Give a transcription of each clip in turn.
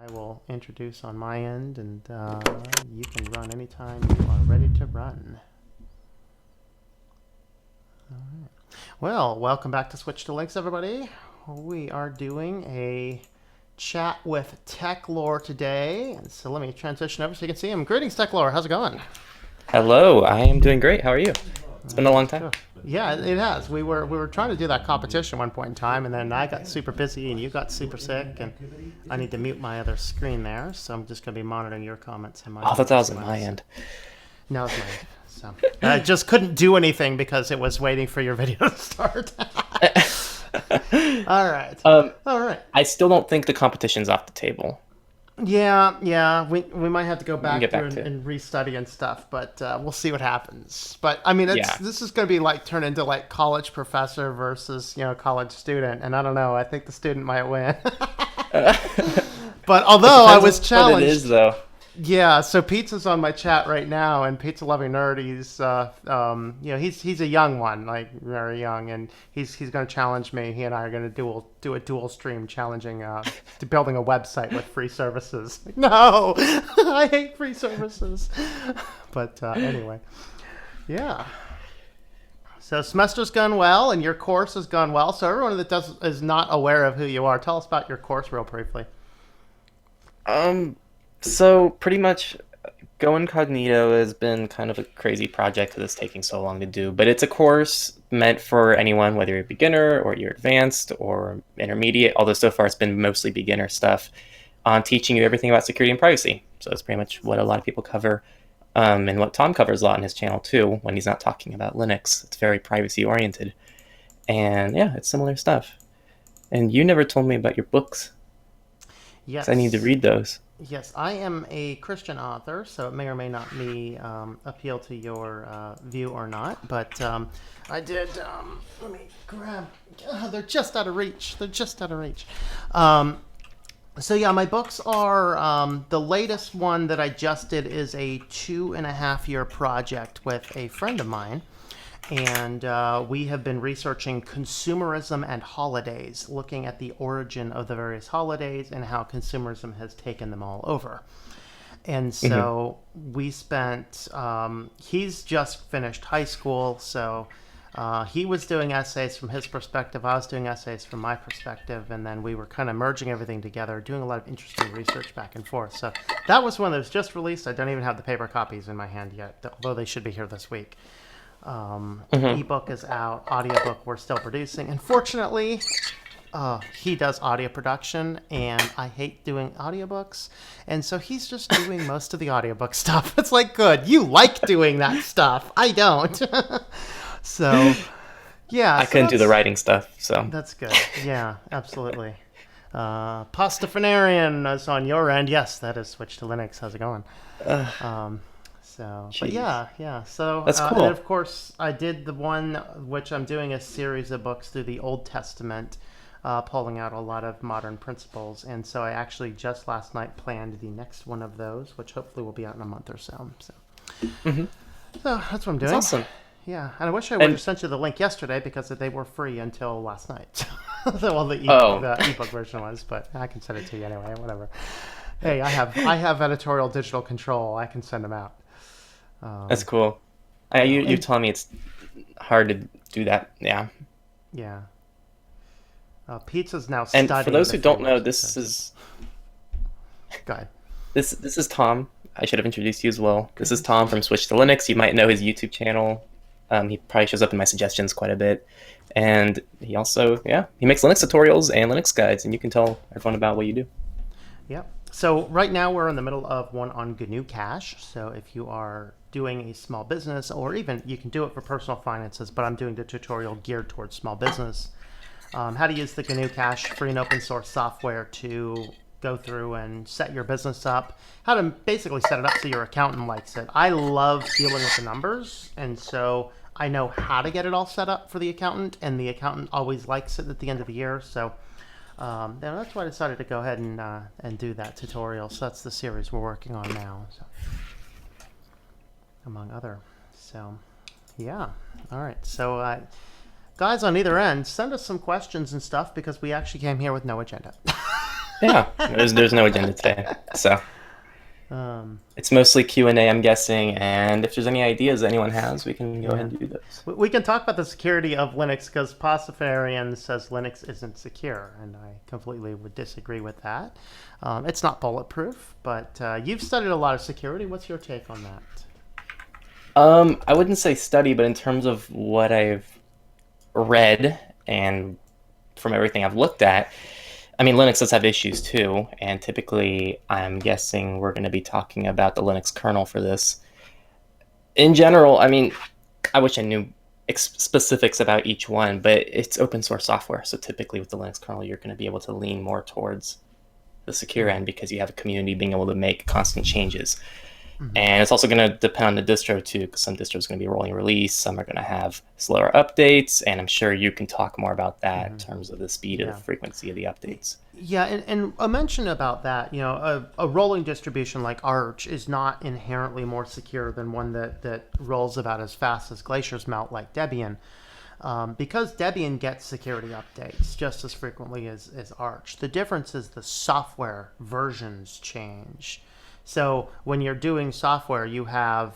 I will introduce on my end, and you can run anytime you are ready to run. All right. Well, welcome back to Switch to Links, everybody. We are doing a chat with Techlore today, and so let me transition over so you can see him. Greetings, Techlore. How's it going? Hello, I am doing great. How are you? It's been a long time. Yeah, it has. We were trying to do that competition at one point in time, and then I got super busy, and you got super sick, and I need to mute my other screen there, so I'm just going to be monitoring your comments. And I thought that was on my end. No, it's mine. So I just couldn't do anything because it was waiting for your video to start. All right. All right. I still don't think the competition's off the table. Yeah. We might have to go back, get back through to and restudy and stuff, but we'll see what happens. But I mean, this is going to be like turn into like college professor versus college student, and I don't know. I think the student might win. But although I was challenged, what it is though. Yeah, so Pizza's on my chat right now, and Pizza Loving Nerd, he's a young one, like very young, and he's going to challenge me. He and I are going to do a dual stream challenging to building a website with free services. No, I hate free services. But anyway, yeah. So semester's gone well, and your course has gone well. So everyone that is not aware of who you are, tell us about your course real briefly. So pretty much Go Incognito has been kind of a crazy project because it's taking so long to do, but it's a course meant for anyone, whether you're a beginner or you're advanced or intermediate, although so far it's been mostly beginner stuff, on teaching you everything about security and privacy. So that's pretty much what a lot of people cover, and what Tom covers a lot on his channel too, when he's not talking about Linux. It's very privacy oriented. And yeah, it's similar stuff. And you never told me about your books. Yes. I need to read those. Yes, I am a Christian author, so it may or may not be appeal to your view or not. But I did. Let me grab. They're just out of reach. So yeah, my books are the latest one that I just did is a 2.5-year project with a friend of mine. And we have been researching consumerism and holidays, looking at the origin of the various holidays and how consumerism has taken them all over. And so we spent, he's just finished high school, so he was doing essays from his perspective, I was doing essays from my perspective, and then we were kind of merging everything together, doing a lot of interesting research back and forth. So that was one that was just released. I don't even have the paper copies in my hand yet, although they should be here this week. Ebook is out, audiobook we're still producing. Unfortunately, he does audio production, and I hate doing audiobooks, and so he's just doing most of the audiobook stuff. It's like, good, you like doing that stuff. I don't. So, yeah. I couldn't do the writing stuff, so. That's good. Yeah, absolutely. Pastafarian is on your end. Yes, that is Switch to Linux. How's it going? So, but yeah. So that's cool. And of course, I did the one which I'm doing a series of books through the Old Testament, pulling out a lot of modern principles. And so I actually just last night planned the next one of those, which hopefully will be out in a month or so. So, so that's what I'm doing. That's awesome. Yeah, and I wish I would have sent you the link yesterday because they were free until last night. Well, the ebook version was, but I can send it to you anyway. Whatever. Hey, I have editorial digital control. I can send them out. That's cool. You telling me it's hard to do that. Yeah. Yeah. Pizza's now studying. And for those who don't know, this is. Go ahead. This is Tom. I should have introduced you as well. This is Tom from Switch to Linux. You might know his YouTube channel. He probably shows up in my suggestions quite a bit. And he also, he makes Linux tutorials and Linux guides, and you can tell everyone about what you do. Yep. So right now we're in the middle of one on GNU Cache. So if you are doing a small business, or even you can do it for personal finances, but I'm doing the tutorial geared towards small business. How to use the GNU Cache, free and open source software to go through and set your business up. How to basically set it up so your accountant likes it. I love dealing with the numbers, and so I know how to get it all set up for the accountant, and the accountant always likes it at the end of the year. So that's why I decided to go ahead and do that tutorial. So that's the series we're working on now, so, among other. So, yeah. All right. So, guys on either end, send us some questions and stuff because we actually came here with no agenda. Yeah, there's no agenda today, so Um, it's mostly Q&A, I'm guessing. And if there's any ideas that anyone has, we can go yeah. ahead and do those. We can talk about the security of Linux because Pastafarian says Linux isn't secure, and I completely would disagree with that. It's not bulletproof, but you've studied a lot of security. What's your take on that? I wouldn't say study, but in terms of what I've read and from everything I've looked at, I mean, Linux does have issues too, and typically I'm guessing we're going to be talking about the Linux kernel for this. In general, I mean, I wish I knew specifics about each one, but it's open source software, so typically with the Linux kernel, you're going to be able to lean more towards the secure end because you have a community being able to make constant changes. Mm-hmm. And it's also going to depend on the distro too, because some distros are going to be rolling release, some are going to have slower updates, and I'm sure you can talk more about that in terms of the speed or the frequency of the updates. Yeah, and a mention about that, a rolling distribution like Arch is not inherently more secure than one that rolls about as fast as glaciers melt like Debian. Because Debian gets security updates just as frequently as Arch. The difference is the software versions change. So when you're doing software, you have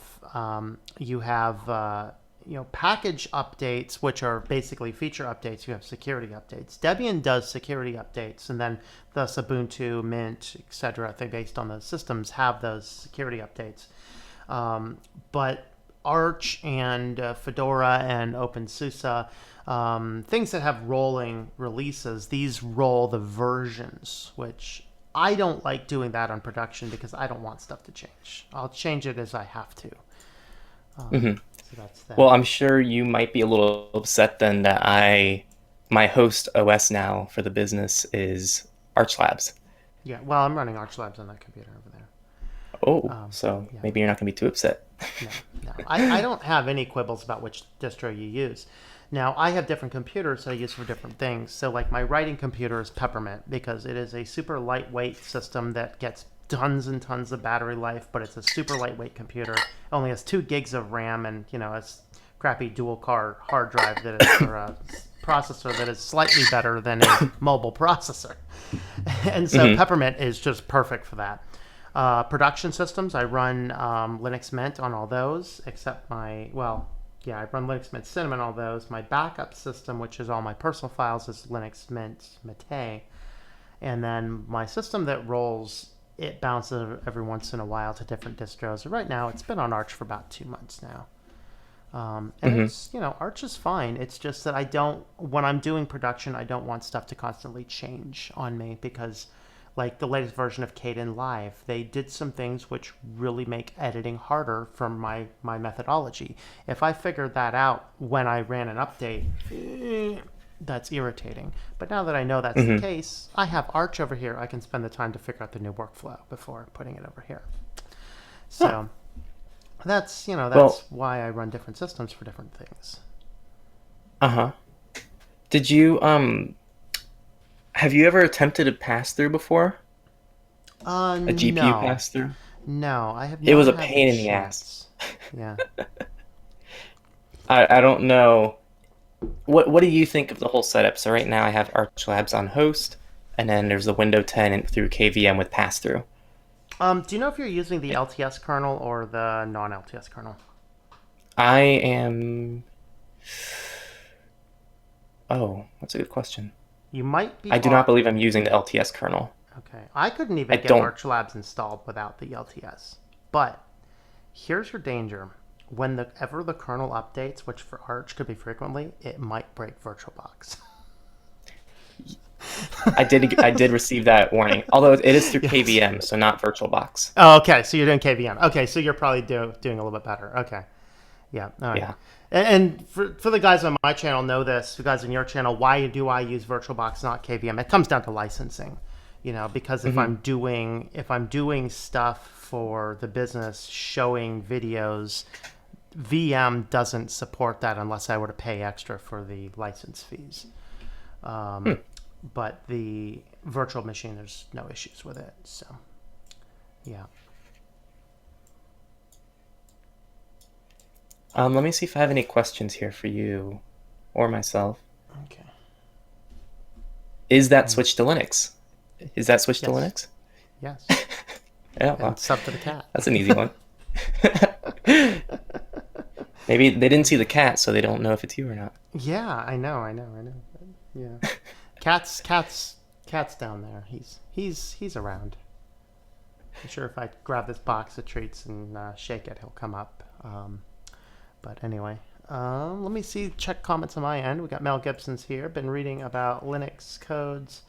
package updates, which are basically feature updates. You have security updates. Debian does security updates, and then thus Ubuntu, Mint, etc. They based on those systems have those security updates. But Arch and Fedora and Opensuse, things that have rolling releases, these roll the versions, which I don't like doing that on production because I don't want stuff to change. I'll change it as I have to. So that's that. Well, I'm sure you might be a little upset then that my host OS now for the business is Arch Labs. Yeah, well, I'm running Arch Labs on that computer over there. So maybe you're not going to be too upset. No. I don't have any quibbles about which distro you use. Now, I have different computers that I use for different things. So, like, my writing computer is Peppermint because it is a super lightweight system that gets tons and tons of battery life, but it's a super lightweight computer. It only has 2 gigs of RAM and, a crappy dual-car hard drive that is for a processor that is slightly better than a mobile processor. And so Peppermint is just perfect for that. Production systems, I run Linux Mint on all those, except I run Linux Mint Cinnamon on all those. My backup system, which is all my personal files, is Linux Mint Mate. And then my system that rolls, it bounces every once in a while to different distros. Right now, it's been on Arch for about 2 months now. And it's, Arch is fine. It's just that when I'm doing production, I don't want stuff to constantly change on me because like the latest version of Kden Live, they did some things which really make editing harder from my methodology. If I figured that out when I ran an update, that's irritating. But now that I know that's the case, I have Arch over here. I can spend the time to figure out the new workflow before putting it over here. So that's why I run different systems for different things. Did you have you ever attempted a pass through before? A GPU pass through? No, I have not. It was a had pain in the chance. ass. Yeah. I don't know. What do you think of the whole setup? So right now I have Arch Labs on host, and then there's the Window 10 and through KVM with pass through. Do you know if you're using the LTS kernel or the non-LTS kernel? I am. Oh, that's a good question. You might be. I do not believe I'm using the LTS kernel. Okay. I couldn't even get Arch Labs installed without the LTS. But here's your danger. Whenever the kernel updates, which for Arch could be frequently, it might break VirtualBox. I did receive that warning. Although it is through KVM, so not VirtualBox. Oh, okay. So you're doing KVM. Okay, so you're probably doing a little bit better. Okay. Yeah. All right. Yeah. And for the guys on my channel know this, the guys on your channel, why do I use VirtualBox, not KVM? It comes down to licensing, because if I'm doing stuff for the business, showing videos, VM doesn't support that unless I were to pay extra for the license fees. But the virtual machine, there's no issues with it. So, yeah. Let me see if I have any questions here for you or myself. Okay. Is that switch to Linux? Is that switch to Yes. Linux? Yes. Yeah, well, And sub to the cat. that's an easy one. Maybe they didn't see the cat, so they don't know if it's you or not. Yeah, I know. Yeah. Cat's down there. He's around. I'm sure if I grab this box of treats and shake it, he'll come up. But anyway, let me check comments on my end. We got Mel Gibson's here. Been reading about Linux codes.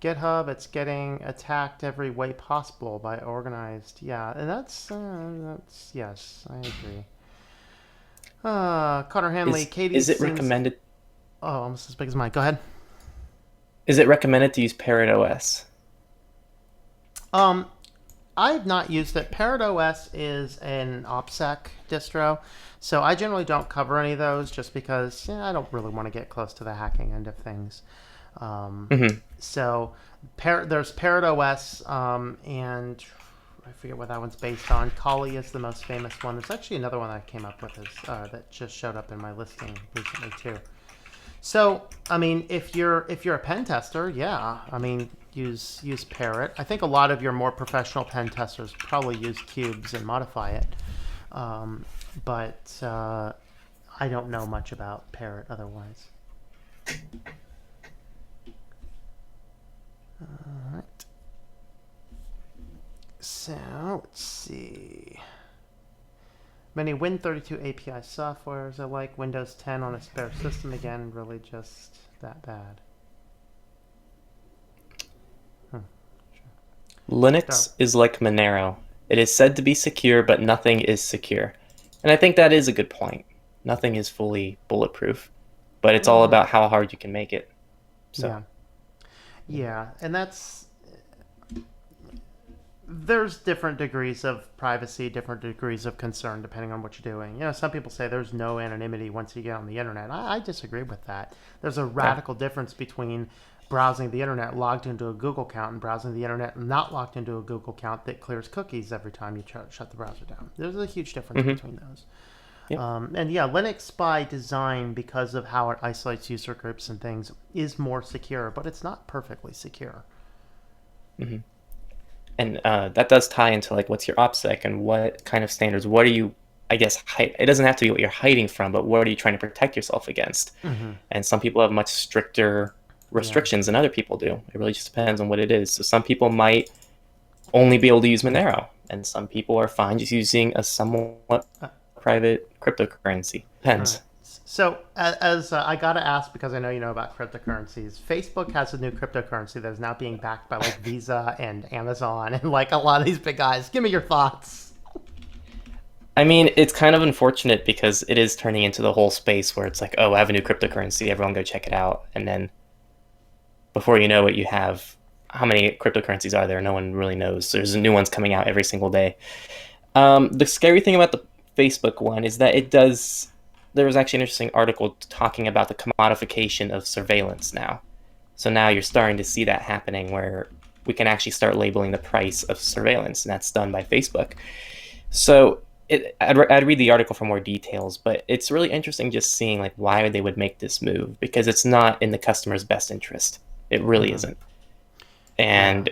GitHub, it's getting attacked every way possible by organized. Yeah, and that's yes, I agree. Connor Hanley, Katie Is it seems... recommended? Oh, almost as big as mine. Go ahead. Is it recommended to use Parrot OS? I've not used it. Parrot OS is an OPSEC distro, so I generally don't cover any of those just because I don't really want to get close to the hacking end of things. So there's Parrot OS, and I forget what that one's based on. Kali is the most famous one. There's actually another one I came up with that just showed up in my listing recently too. So, I mean, if you're a pen tester, yeah, I mean, use Parrot. I think a lot of your more professional pen testers probably use cubes and modify it, but I don't know much about Parrot otherwise. All right. So let's see. Many Win32 API softwares are like Windows 10 on a spare system again, really just that bad. Sure. Linux is like Monero. It is said to be secure, but nothing is secure. And I think that is a good point. Nothing is fully bulletproof, but it's all about how hard you can make it. So. Yeah, and there's different degrees of privacy, different degrees of concern depending on what you're doing. Some people say there's no anonymity once you get on the internet. I disagree with that. There's a radical difference between browsing the internet logged into a Google account and browsing the internet not logged into a Google account that clears cookies every time you shut the browser down. There's a huge difference between those. Yep. And yeah, Linux by design, because of how it isolates user groups and things, is more secure, but it's not perfectly secure. Mm-hmm. And that does tie into like what's your OPSEC and what kind of standards. What are you, I guess, it doesn't have to be what you're hiding from, but what are you trying to protect yourself against? And some people have much stricter restrictions than other people do. It really just depends on what it is. So some people might only be able to use Monero, and some people are fine just using a somewhat private cryptocurrency. Depends. So, as I got to ask, because I know you know about cryptocurrencies, Facebook has a new cryptocurrency that is now being backed by like Visa and Amazon and like a lot of these big guys. Give me your thoughts. I mean, it's kind of unfortunate because it is turning into the whole space where it's like, oh, I have a new cryptocurrency, everyone go check it out. And then before you know it, you have, how many cryptocurrencies are there? No one really knows. There's new ones coming out every single day. The scary thing about the Facebook one is that there was actually an interesting article talking about the commodification of surveillance now. So now you're starting to see that happening where we can actually start labeling the price of surveillance, and that's done by Facebook. So I'd read the article for more details, but it's really interesting just seeing like why they would make this move, because it's not in the customer's best interest. It really isn't. And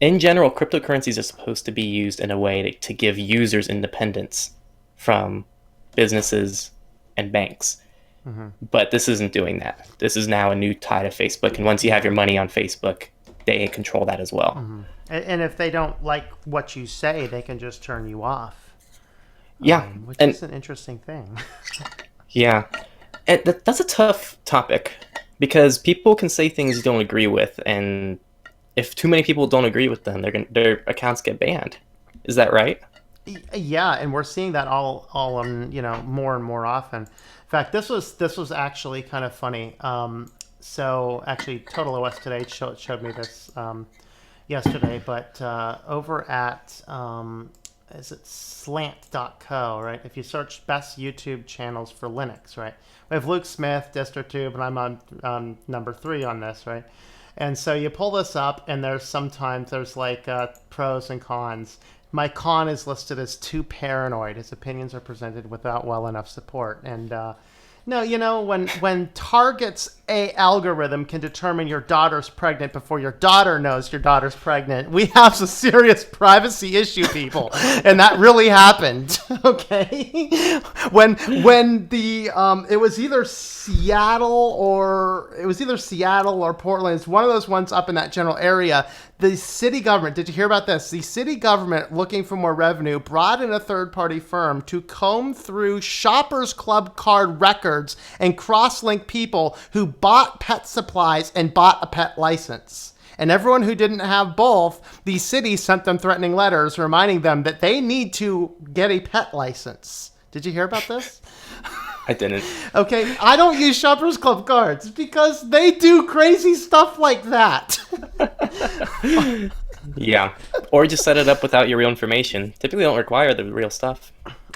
in general, cryptocurrencies are supposed to be used in a way to give users independence from businesses and banks. But this isn't doing that. This is now a new tie to Facebook, and once you have your money on Facebook, they control that as well. And if they don't like what you say, they can just turn you off. Which is an interesting thing. Yeah. And that's a tough topic, because people can say things you don't agree with, and if too many people don't agree with them, their accounts get banned. Is that right? Yeah, and we're seeing that all on more and more often. In fact, this was actually kind of funny. So actually, Total OS Today showed me this yesterday, but over at is it slant.co, right? If you search best YouTube channels for Linux, right? We have Luke Smith, DistroTube, and I'm on number 3 on this, right? And so you pull this up, and there's like pros and cons. My con is listed as too paranoid. His opinions are presented without well enough support. And no, when targets a algorithm can determine your daughter's pregnant before your daughter knows your daughter's pregnant, we have some serious privacy issue, people, and that really happened. Okay, when the it was either Seattle or Portland. It's one of those ones up in that general area. The city government, did you hear about this? The city government, looking for more revenue, brought in a third-party firm to comb through Shoppers Club card records and cross-link people who bought pet supplies and bought a pet license. And everyone who didn't have both, the city sent them threatening letters reminding them that they need to get a pet license. Did you hear about this? I didn't. Okay, I don't use Shoppers Club cards because they do crazy stuff like that. Yeah. Or just set it up without your real information. Typically don't require the real stuff.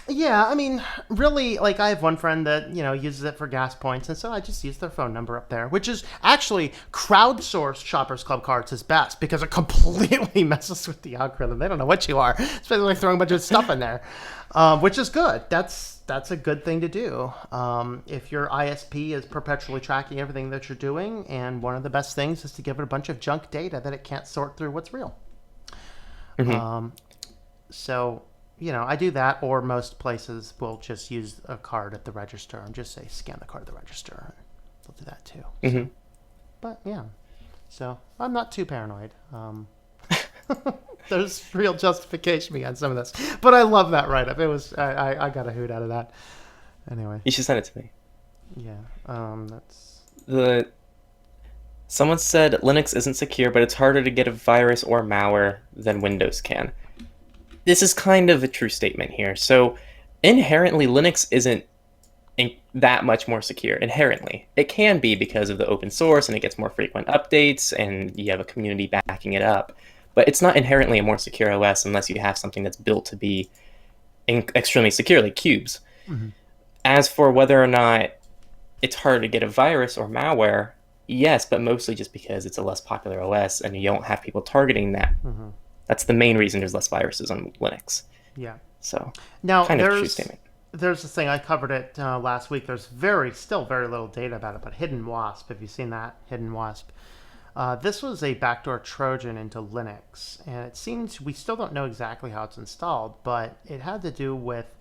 Yeah, I mean, really, like, I have one friend that, uses it for gas points, and so I just use their phone number up there, which is actually crowdsourced Shoppers Club cards is best because it completely messes with the algorithm. They don't know what you are, especially like throwing a bunch of stuff in there, which is good. That's a good thing to do. If your ISP is perpetually tracking everything that you're doing, and one of the best things is to give it a bunch of junk data that it can't sort through what's real. Mm-hmm. So, I do that, or most places will just use a card at the register and just say, scan the card at the register. They'll do that too. Mm-hmm. So, but yeah, so I'm not too paranoid. There's real justification behind some of this, but I love that write-up. It was I got a hoot out of that. Anyway, you should send it to me. Yeah, that's someone said Linux isn't secure, but it's harder to get a virus or malware than Windows can. This is kind of a true statement here. So inherently, Linux isn't that much more secure. Inherently, it can be because of the open source and it gets more frequent updates and you have a community backing it up. But it's not inherently a more secure OS unless you have something that's built to be extremely secure, like cubes. Mm-hmm. As for whether or not it's harder to get a virus or malware, yes, but mostly just because it's a less popular OS and you don't have people targeting that. Mm-hmm. That's the main reason there's less viruses on Linux. Yeah. So, now, kind of a true statement. There's this thing, I covered it last week. There's still very little data about it, but Hidden Wasp, have you seen that? Hidden Wasp. This was a backdoor Trojan into Linux, and it seems we still don't know exactly how it's installed, but it had to do with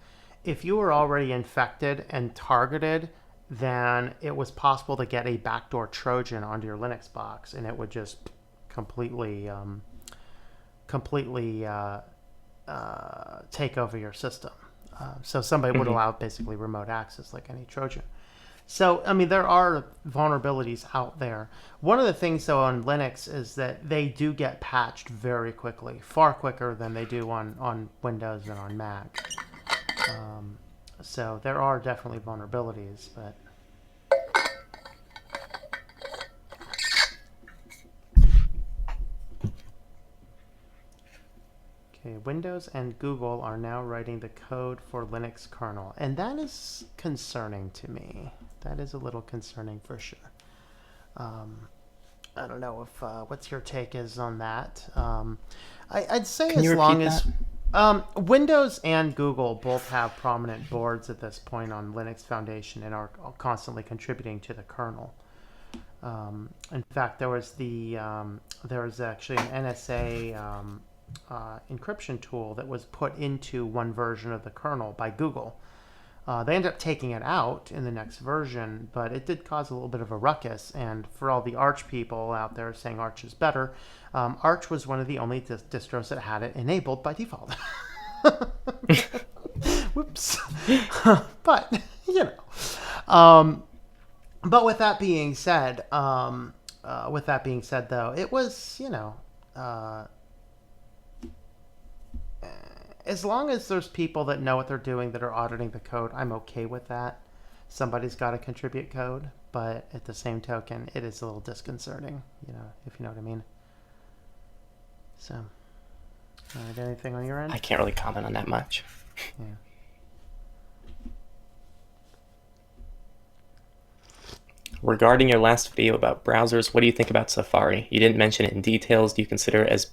if you were already infected and targeted, then it was possible to get a backdoor Trojan onto your Linux box, and it would just completely take over your system. So somebody would allow basically remote access like any Trojan. So, I mean, there are vulnerabilities out there. One of the things, though, on Linux is that they do get patched very quickly, far quicker than they do on Windows and on Mac. So there are definitely vulnerabilities, but... Okay, Windows and Google are now writing the code for Linux kernel, and that is concerning to me. That is a little concerning for sure. I don't know if what's your take is on that. I'd say as long as Windows and Google both have prominent boards at this point on Linux Foundation and are constantly contributing to the kernel. In fact, there was actually an NSA encryption tool that was put into one version of the kernel by Google. They ended up taking it out in the next version, but it did cause a little bit of a ruckus. And for all the Arch people out there saying Arch is better, Arch was one of the only distros that had it enabled by default. Whoops. But, but with that being said, though, it was, as long as there's people that know what they're doing that are auditing the code, I'm okay with that. Somebody's got to contribute code, but at the same token, it is a little disconcerting, if you know what I mean. So, anything on your end? I can't really comment on that much. Yeah. Regarding your last video about browsers, what do you think about Safari? You didn't mention it in details. Do you consider it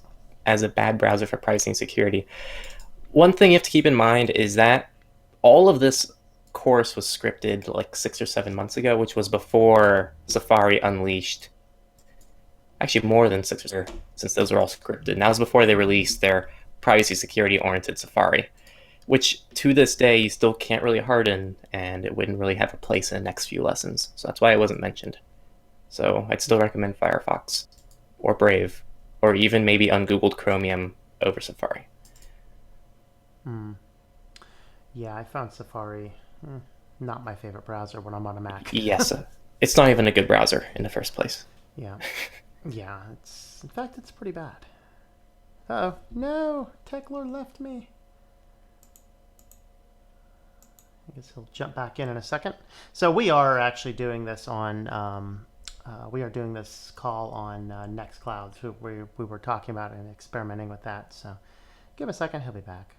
as a bad browser for pricing security? One thing you have to keep in mind is that all of this course was scripted like 6 or 7 months ago, which was before Safari unleashed. Actually, more than 6 or 7, since those were all scripted. And that was before they released their privacy security-oriented Safari, which to this day you still can't really harden, and it wouldn't really have a place in the next few lessons. So that's why it wasn't mentioned. So I'd still recommend Firefox or Brave, or even maybe ungoogled Chromium over Safari. Yeah, I found Safari not my favorite browser when I'm on a Mac. Yes, it's not even a good browser in the first place. Yeah. Yeah, in fact, it's pretty bad. Uh-oh. No! Techlore left me. I guess he'll jump back in a second. So we are actually doing this on... we are doing this call on Nextcloud. So we were talking about it and experimenting with that. So give him a second. He'll be back.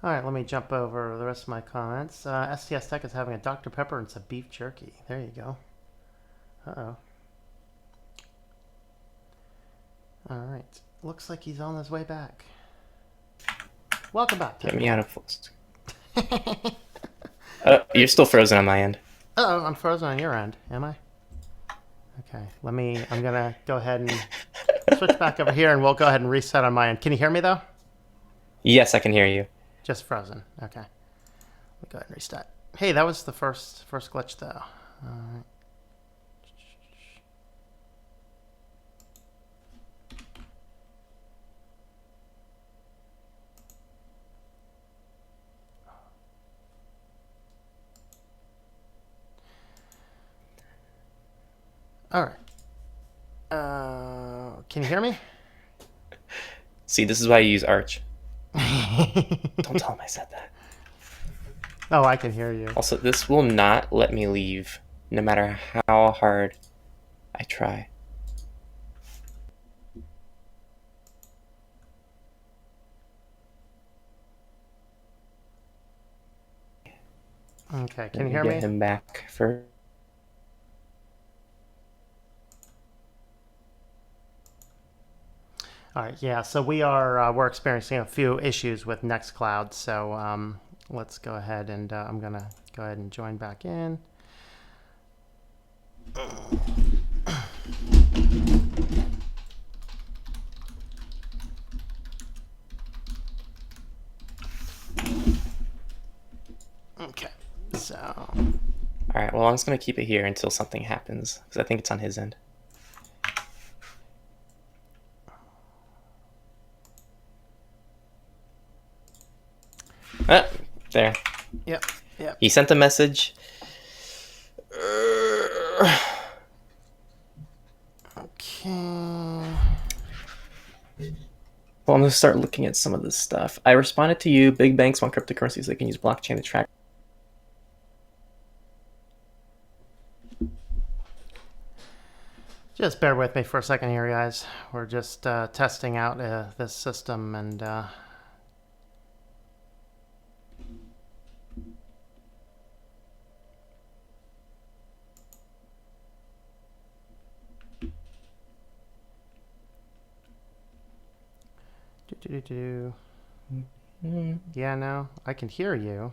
All right, let me jump over the rest of my comments. STS Tech is having a Dr. Pepper and some beef jerky. There you go. Uh-oh. All right. Looks like he's on his way back. Welcome back. Get me out of full. You're still frozen on my end. Uh-oh, I'm frozen on your end. Am I? Okay. I'm going to go ahead and switch back over here, and we'll go ahead and reset on my end. Can you hear me, though? Yes, I can hear you. Just frozen. Okay. We'll go ahead and restart. Hey, that was the first glitch, though. All right. All right. Can you hear me? See, this is why you use Arch. Don't tell him I said that. Oh, I can hear you. Also, this will not let me leave, no matter how hard I try. Okay, can you hear me? Get him back for... All right, yeah, so we're experiencing a few issues with Nextcloud, so let's go ahead and I'm going to go ahead and join back in. Okay, so... All right, well, I'm just going to keep it here until something happens, because I think it's on his end. There. Yep. He sent a message. Okay. Well, I'm going to start looking at some of this stuff. I responded to you. Big banks want cryptocurrencies. They can use blockchain to track. Just bear with me for a second here, guys. We're just testing out this system and... Yeah, no, I can hear you.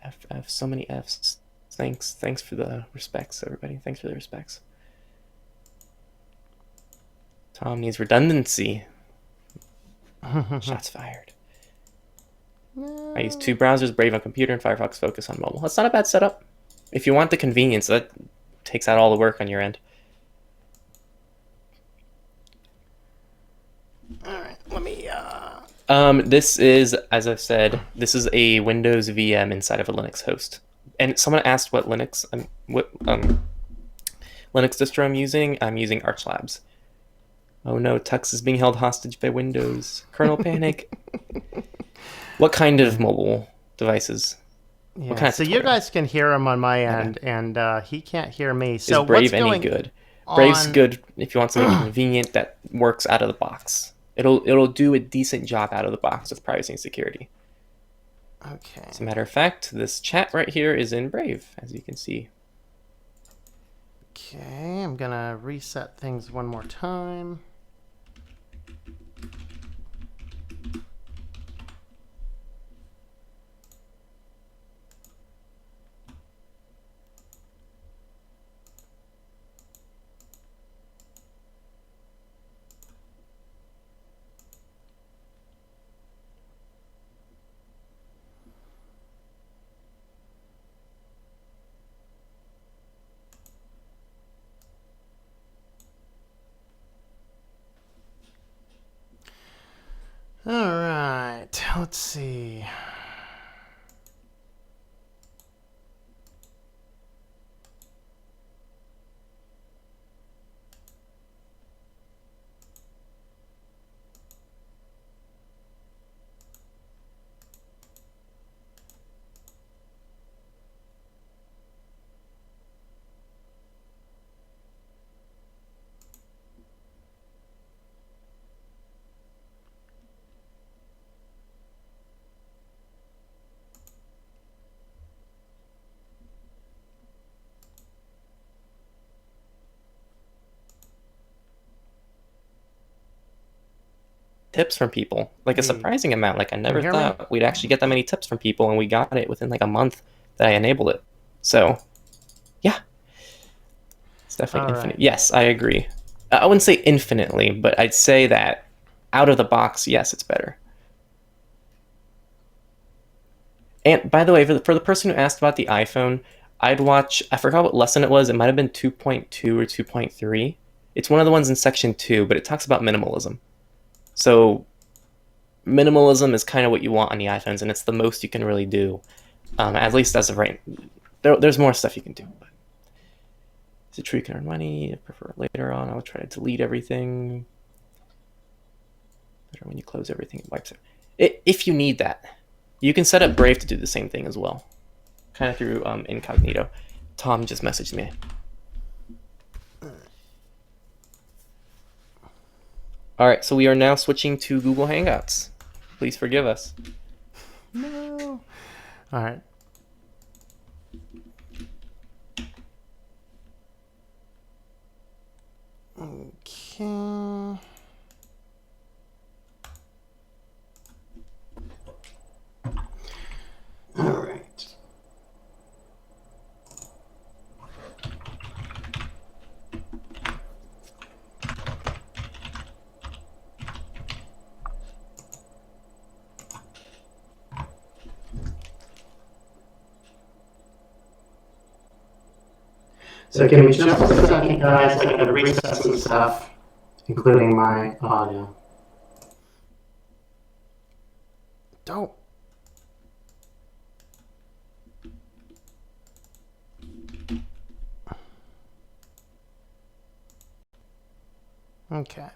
F, so many Fs. Thanks for the respects, everybody. Thanks for the respects. Tom needs redundancy. Shots fired. No. I use 2 browsers, Brave on computer and Firefox Focus on mobile. That's not a bad setup. If you want the convenience, that takes out all the work on your end. All right, let me... This is, as I said, this is a Windows VM inside of a Linux host. And someone asked what Linux distro I'm using. I'm using Arch Labs. Oh no, Tux is being held hostage by Windows. Kernel panic. What kind of mobile devices? Yeah, What kind of so you guys can hear him on my end, and he can't hear me. So is Brave what's going any good? Brave's on... good if you want something convenient that works out of the box. It'll do a decent job out of the box with privacy and security. Okay. As a matter of fact, this chat right here is in Brave, as you can see. Okay, I'm gonna reset things one more time. All right, let's see. Tips from people, like a Hey, surprising amount. Like I can you never hear me? thought we'd actually get that many tips from people, and we got it within like a month that I enabled it. So yeah, it's definitely All infinite. right. Yes, I agree. I wouldn't say infinitely, but I'd say that out of the box, yes, it's better. And by the way, for the person who asked about the iPhone, I'd watch, I forgot what lesson it was. It might have been 2.2 or 2.3. It's one of the ones in section 2, but it talks about minimalism. So minimalism is kind of what you want on the iPhones, and it's the most you can really do, at least as of right. There's more stuff you can do. But is it true you can earn money? I prefer it later on. I'll try to delete everything. Better when you close everything, it wipes it. If you need that, you can set up Brave to do the same thing as well, kind of through Incognito. Tom just messaged me. All right, so we are now switching to Google Hangouts. Please forgive us. No. All right. Okay. All right. So give me just a second, guys. I gotta reset some stuff, including my audio. Don't. Okay.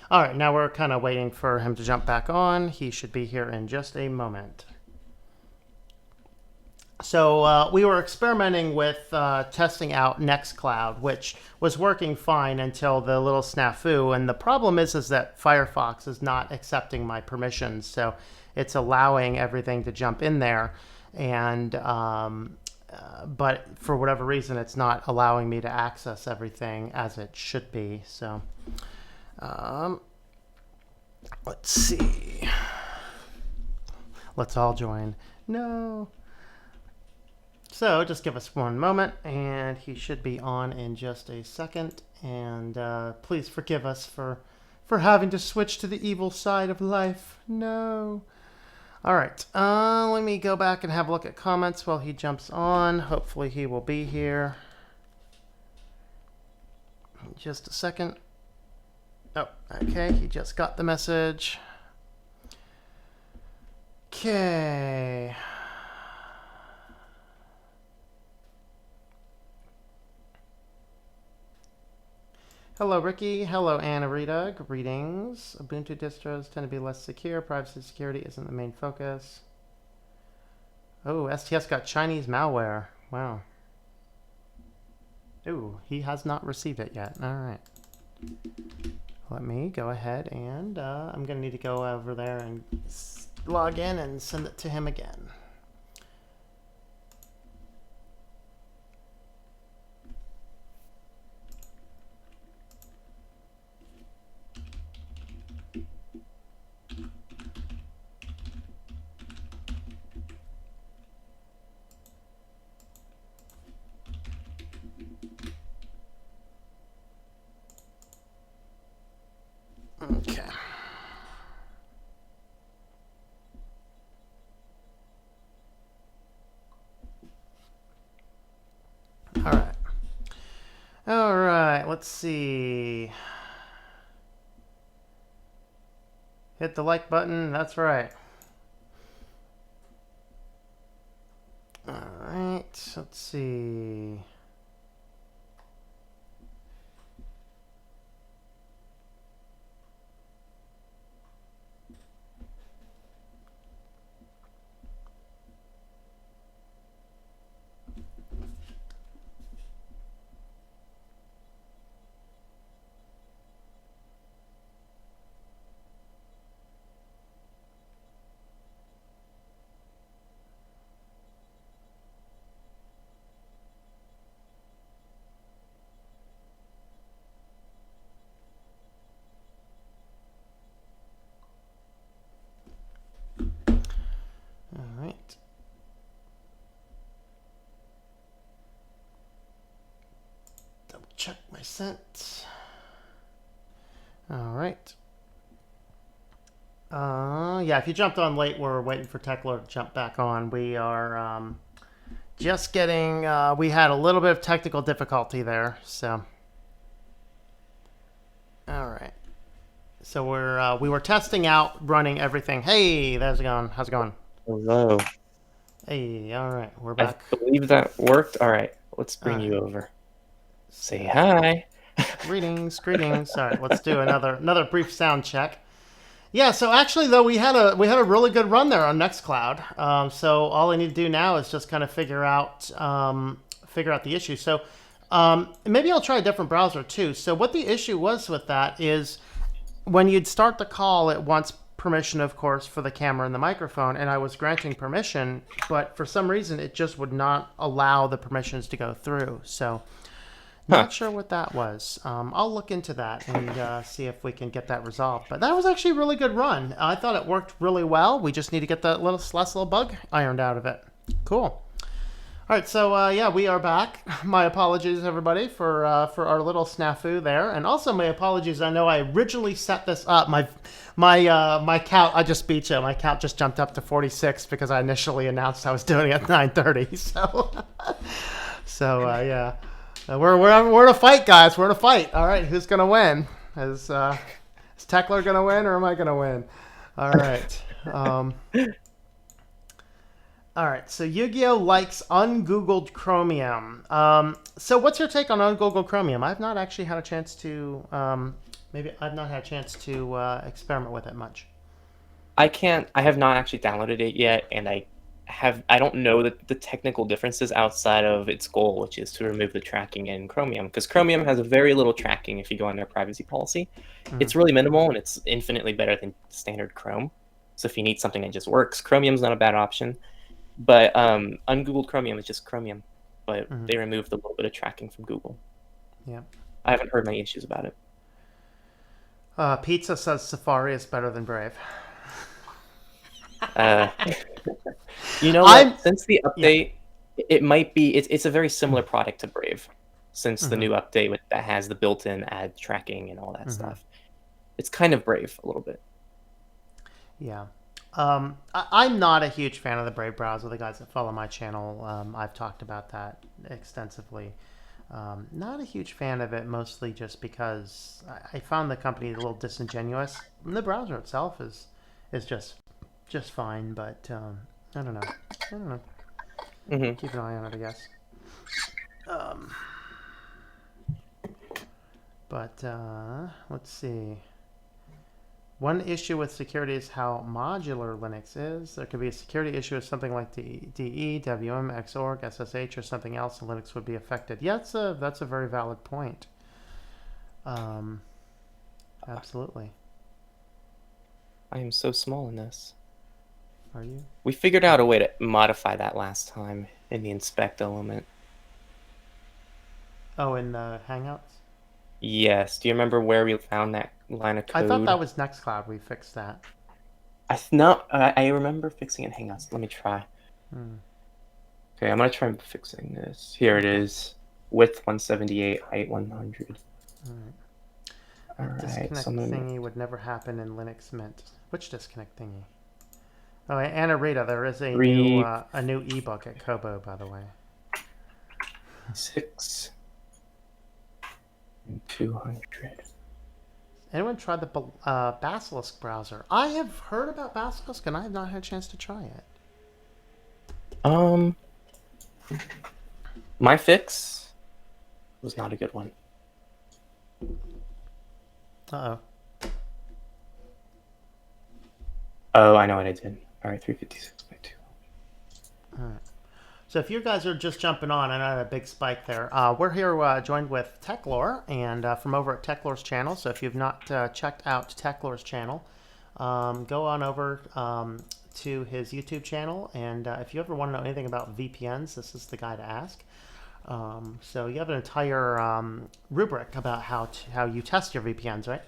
All right, now we're kind of waiting for him to jump back on. He should be here in just a moment. So we were experimenting with testing out Nextcloud, which was working fine until the little snafu. And the problem is that Firefox is not accepting my permissions, so it's allowing everything to jump in there, and but for whatever reason, it's not allowing me to access everything as it should be. So let's see. Let's all join. No. So just give us one moment, and he should be on in just a second. And please forgive us for having to switch to the evil side of life. No. All right. Let me go back and have a look at comments while he jumps on. Hopefully he will be here. Just a second. Oh, okay. He just got the message. Okay. Hello, Ricky. Hello, Anna Rita. Greetings. Ubuntu distros tend to be less secure. Privacy security isn't the main focus. Oh, STS got Chinese malware. Wow. Ooh, he has not received it yet. All right. Let me go ahead and I'm going to need to go over there and log in and send it to him again. Okay. All right. All right. Let's see. Hit the like button. That's right. All right. Let's see. All right. Double check my sent. All right. Yeah, if you jumped on late, we're waiting for Techlore to jump back on. We are just getting, we had a little bit of technical difficulty there, so. All right. So we were testing out running everything. Hey, how's it going? How's it going? Hello. Hey, all right, we're I back. believe that worked. All right, let's bring All you right. over. Say hi. Greetings, greetings. All right, let's do another brief sound check. Yeah, so actually though we had a really good run there on Nextcloud. So all I need to do now is just kind of figure out the issue. So maybe I'll try a different browser too. So what the issue was with that is when you'd start the call, it wants permission, of course, for the camera and the microphone, and I was granting permission, but for some reason it just would not allow the permissions to go through. So not sure what that was. I'll look into that and see if we can get that resolved. But that was actually a really good run. I thought it worked really well. We just need to get that last little bug ironed out of it. Cool. All right, so yeah, we are back. My apologies, everybody, for our little snafu there, and also my apologies. I know I originally set this up. My count. I just beat you. My count just jumped up to 46 because I initially announced I was doing it at 9:30. So yeah. We're in a fight, guys. We're in a fight. All right, who's gonna win? Is Techlore gonna win, or am I gonna win? All right. All right. So Yu-Gi-Oh likes ungoogled Chromium. So what's your take on ungoogled Chromium? I've not actually had a chance to. Maybe I've not had a chance to experiment with it much. I have not actually downloaded it yet, and I don't know the technical differences outside of its goal, which is to remove the tracking in Chromium, because Chromium has a very little tracking if you go on their privacy policy. It's really minimal, and it's infinitely better than standard Chrome. So if you need something that just works, Chromium's not a bad option. But ungoogled Chromium is just Chromium, but they removed a little bit of tracking from Google. Yeah. I haven't heard many issues about it. Pizza says Safari is better than Brave. You know what? Since the update, it might be. It's a very similar product to Brave, since the new update that has the built-in ad tracking and all that stuff. It's kind of Brave a little bit. Yeah. I'm not a huge fan of the Brave browser. The guys that follow my channel, I've talked about that extensively. Not a huge fan of it, mostly just because I found the company a little disingenuous. And the browser itself is just fine, but I don't know. Keep an eye on it, I guess. But let's see. One issue with security is how modular Linux is. There could be a security issue with something like DE, WM, Xorg, SSH, or something else, and Linux would be affected. Yeah, that's a very valid point. Absolutely. I am so small in this. Are you? We figured out a way to modify that last time in the inspect element. Oh, in the Hangouts? Yes. Do you remember where we found that line of code? I thought that was Nextcloud. We fixed that. I remember fixing it in Hangouts. Let me try. Okay, I'm gonna try fixing this. Here it is. Width 178, height 100. All right. Disconnect thingy would never happen in Linux Mint. Which disconnect thingy? Oh, Anna Rita, there is a new ebook at Kobo, by the way. 6 and 200. Anyone tried the Basilisk browser? I have heard about Basilisk, and I have not had a chance to try it. Um, my fix was not a good one. Uh-oh. Oh, I know what I did. All right, 356 by 2. All right. So if you guys are just jumping on, I know I had a big spike there. We're here joined with Techlore, and from over at Techlore's channel. So if you've not checked out Techlore's channel, go on over to his YouTube channel. And if you ever want to know anything about VPNs, this is the guy to ask. So you have an entire rubric about how you test your VPNs, right?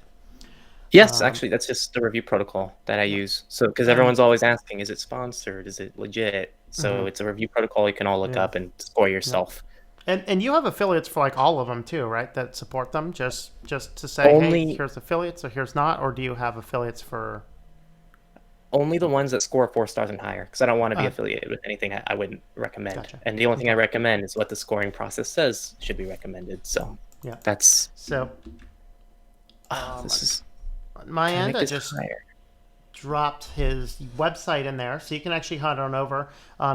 Yes, actually, that's just the review protocol that I use. So, because And- everyone's always asking, is it sponsored? Is it legit? So it's a review protocol you can all look up and score yourself. And you have affiliates for like all of them too, right? That support them just to say, Only- hey, here's affiliates or here's not, or do you have affiliates for? Only the ones that score 4 stars and higher, because I don't want to be affiliated with anything I wouldn't recommend. Gotcha. And the only thing I recommend is what the scoring process says should be recommended. So Yeah. that's So this is my trying to end, make I this just higher. dropped his website in there, so you can actually head on over.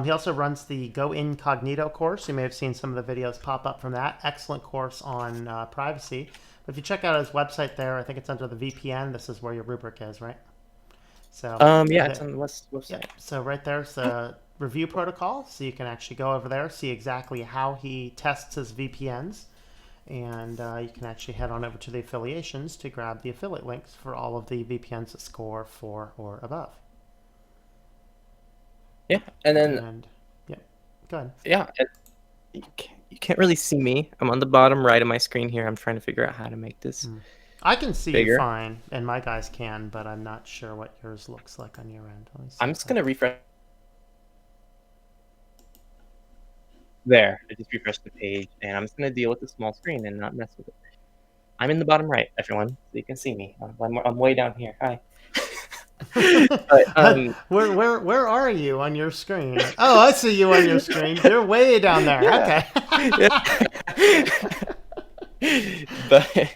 He also runs the Go Incognito course. You may have seen some of the videos pop up from that. Excellent course on privacy. But if you check out his website there, I think it's under the VPN. This is where your rubric is, right? So Yeah, it's on the website. yeah, so right there's the review protocol, so you can actually go over there, see exactly how he tests his VPNs, and you can actually head on over to the affiliations to grab the affiliate links for all of the VPNs that score 4 or above. Yeah, and then And yeah, go ahead. yeah, you can't really see me. I'm on the bottom right of my screen here. I'm trying to figure out how to make this. I can see Bigger. you fine, and my guys can, but I'm not sure what yours looks like on your end. Let me see I'm if just I- gonna refresh. There, I just refreshed the page, and I'm just gonna deal with the small screen and not mess with it. I'm in the bottom right, everyone, so you can see me. I'm way down here. Hi. But, where are you on your screen? Oh, I see you on your screen. You're way down there. Yeah. Okay.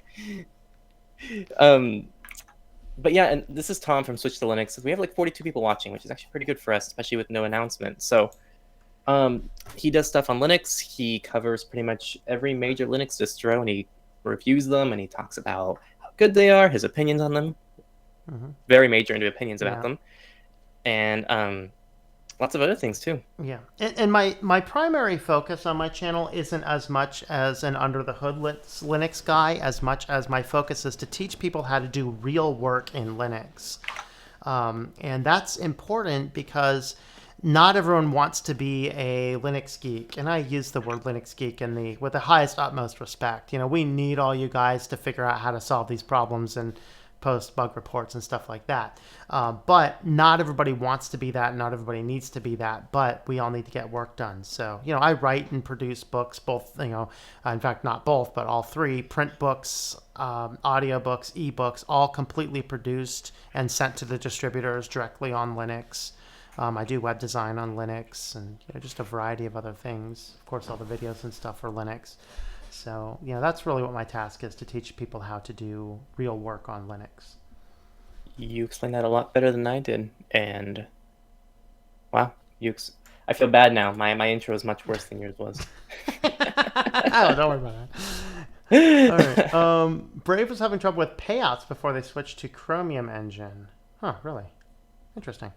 But yeah, and this is Tom from Switch to Linux. We have like 42 people watching, which is actually pretty good for us, especially with no announcement. So he does stuff on Linux. He covers pretty much every major Linux distro, and he reviews them, and he talks about how good they are, his opinions on them. Very major into opinions about them, and lots of other things too. Yeah, and my primary focus on my channel isn't as much as an under the hood Linux guy, as much as my focus is to teach people how to do real work in Linux, and that's important because not everyone wants to be a Linux geek, and I use the word Linux geek with the highest utmost respect. You know, we need all you guys to figure out how to solve these problems and post bug reports and stuff like that. But not everybody wants to be that. Not everybody needs to be that. But we all need to get work done. So, you know, I write and produce books, both, you know, in fact, not both, but all three: print books, audio books, ebooks, all completely produced and sent to the distributors directly on Linux. I do web design on Linux and, you know, just a variety of other things. Of course, all the videos and stuff are Linux. So, you know, that's really what my task is, to teach people how to do real work on Linux. You explained that a lot better than I did, and wow, I feel bad now. My intro is much worse than yours was. Oh, don't worry about that. All right. Brave was having trouble with payouts before they switched to Chromium Engine. Huh, really? Interesting.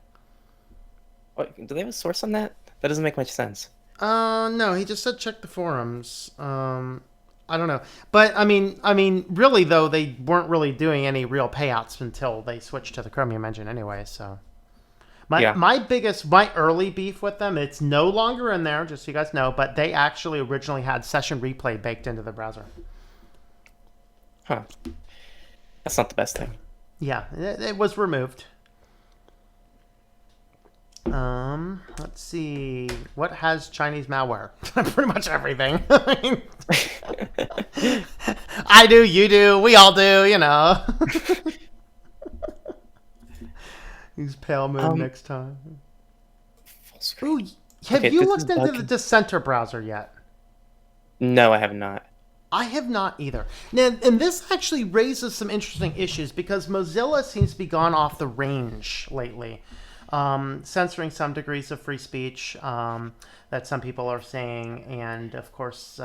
What, do they have a source on that? That doesn't make much sense. No, he just said check the forums. I don't know, but I mean, really though, they weren't really doing any real payouts until they switched to the Chromium Engine anyway. So, my early beef with them, it's no longer in there, just so you guys know. But they actually originally had session replay baked into the browser. Huh? That's not the best thing. Yeah, it was removed. Let's see. What has Chinese malware? Pretty much everything. I do, you do, we all do, you know. Use pale moon next time. Full screen. Ooh, have you looked into the Dissenter browser yet? No, I have not. I have not either. Now, and this actually raises some interesting issues because Mozilla seems to be gone off the range lately, censoring some degrees of free speech that some people are saying, and of course,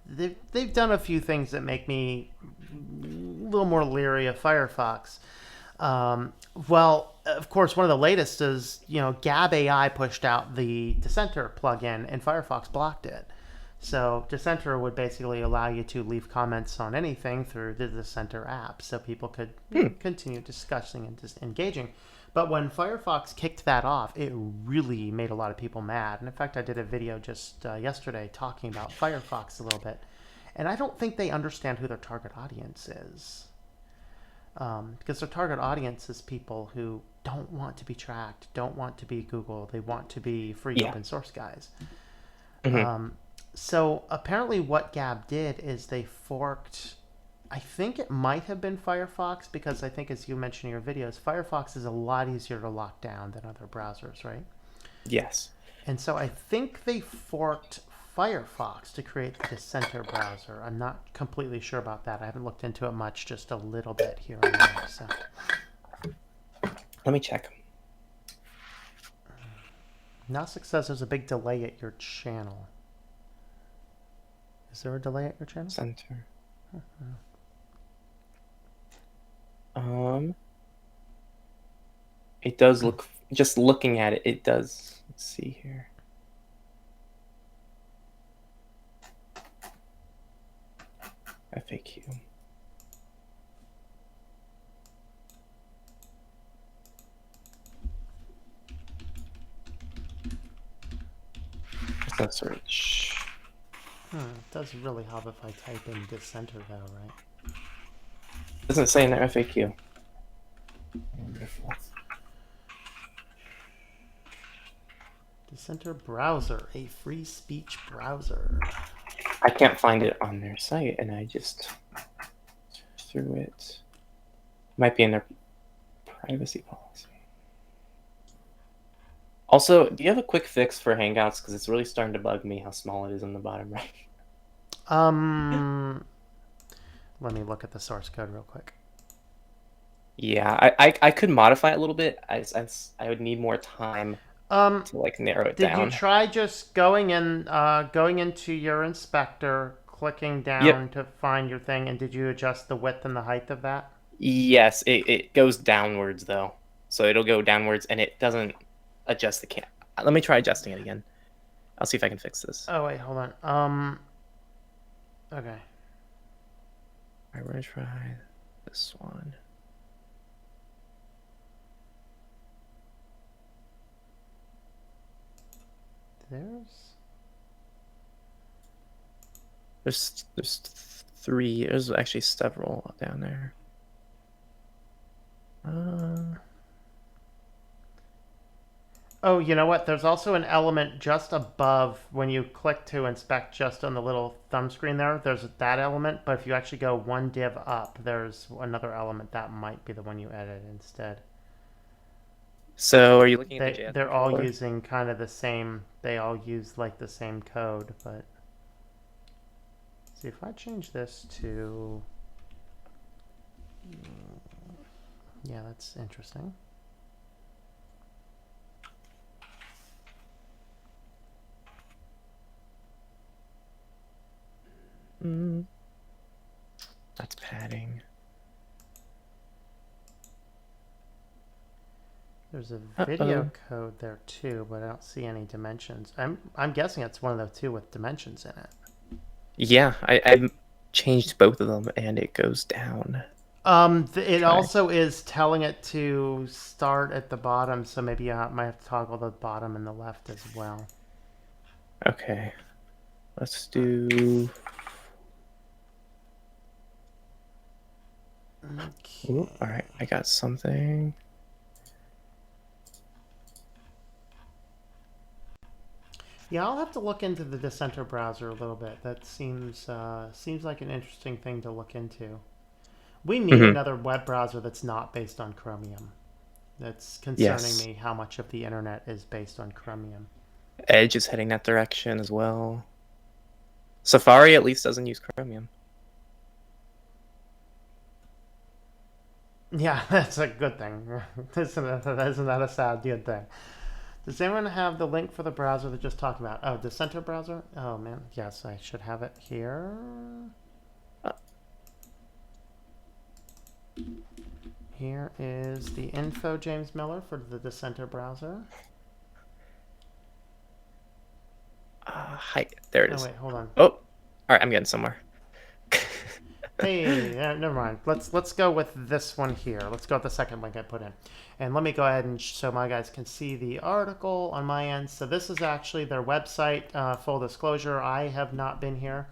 they've done a few things that make me a little more leery of Firefox. Well, of course, one of the latest is Gab AI pushed out the Dissenter plugin, and Firefox blocked it. So Dissenter would basically allow you to leave comments on anything through the Dissenter app, so people could continue discussing and just engaging. But when Firefox kicked that off, it really made a lot of people mad. And in fact, I did a video just yesterday talking about Firefox a little bit. And I don't think they understand who their target audience is. Because their target audience is people who don't want to be tracked, don't want to be Google, they want to be free open source guys. So apparently what Gab did is they forked, I think it might have been Firefox, because I think, as you mentioned in your videos, Firefox is a lot easier to lock down than other browsers, right? Yes. And so I think they forked Firefox to create the Dissenter browser. I'm not completely sure about that. I haven't looked into it much, just a little bit here and there. So Let me check. Gnostic says there's a big delay at your channel. Is there a delay at your channel? Center. It does look, just looking at it, it does. Let's see here. FAQ. It's not search. It does really help if I type in Dissenter, though, right? Doesn't say in their FAQ. Wonderful. Dissenter browser, a free speech browser. I can't find it on their site, and I just threw it. Might be in their privacy policy. Also, do you have a quick fix for Hangouts? Because it's really starting to bug me how small it is on the bottom right. Let me look at the source code real quick. Yeah, I could modify it a little bit. I would need more time to like narrow it down. Did you try just going into your inspector, clicking down to find your thing, and did you adjust the width and the height of that? Yes, it goes downwards though, so it'll go downwards and it doesn't adjust the cam. Let me try adjusting it again. I'll see if I can fix this. Oh wait, hold on. Okay. Alright, we're gonna try this one. There's three. There's actually several down there. Oh, you know what? There's also an element just above when you click to inspect, just on the little thumb screen there. There's that element, but if you actually go one div up, there's another element that might be the one you edit instead. So are you looking at the JS? They're all using kind of the same. They all use like the same code, but see if I change this to. Yeah, that's interesting. That's padding. There's a video code there too, but I don't see any dimensions. I'm guessing it's one of the two with dimensions in it. Yeah, I changed both of them and it goes down. It also is telling it to start at the bottom, so maybe I might have to toggle the bottom and the left as well. Okay, let's do. Okay. Ooh, all right, I got something. Yeah, I'll have to look into the Dissenter browser a little bit. That seems like an interesting thing to look into. We need another web browser that's not based on Chromium. That's concerning me how much of the internet is based on Chromium. Edge is heading that direction as well. Safari at least doesn't use Chromium. Yeah, that's a good thing. Isn't that a sad good thing? Does anyone have the link for the browser they just talked about? Oh, the center browser? Oh, man. Yes, I should have it here. Here is the info, James Miller, for the Dissenter browser. Hi, there it is. Oh, wait, hold on. Oh, all right, I'm getting somewhere. Hey, never mind. Let's go with this one here. Let's go with the second link I put in. And let me go ahead and so my guys can see the article on my end. So this is actually their website. Full disclosure, I have not been here.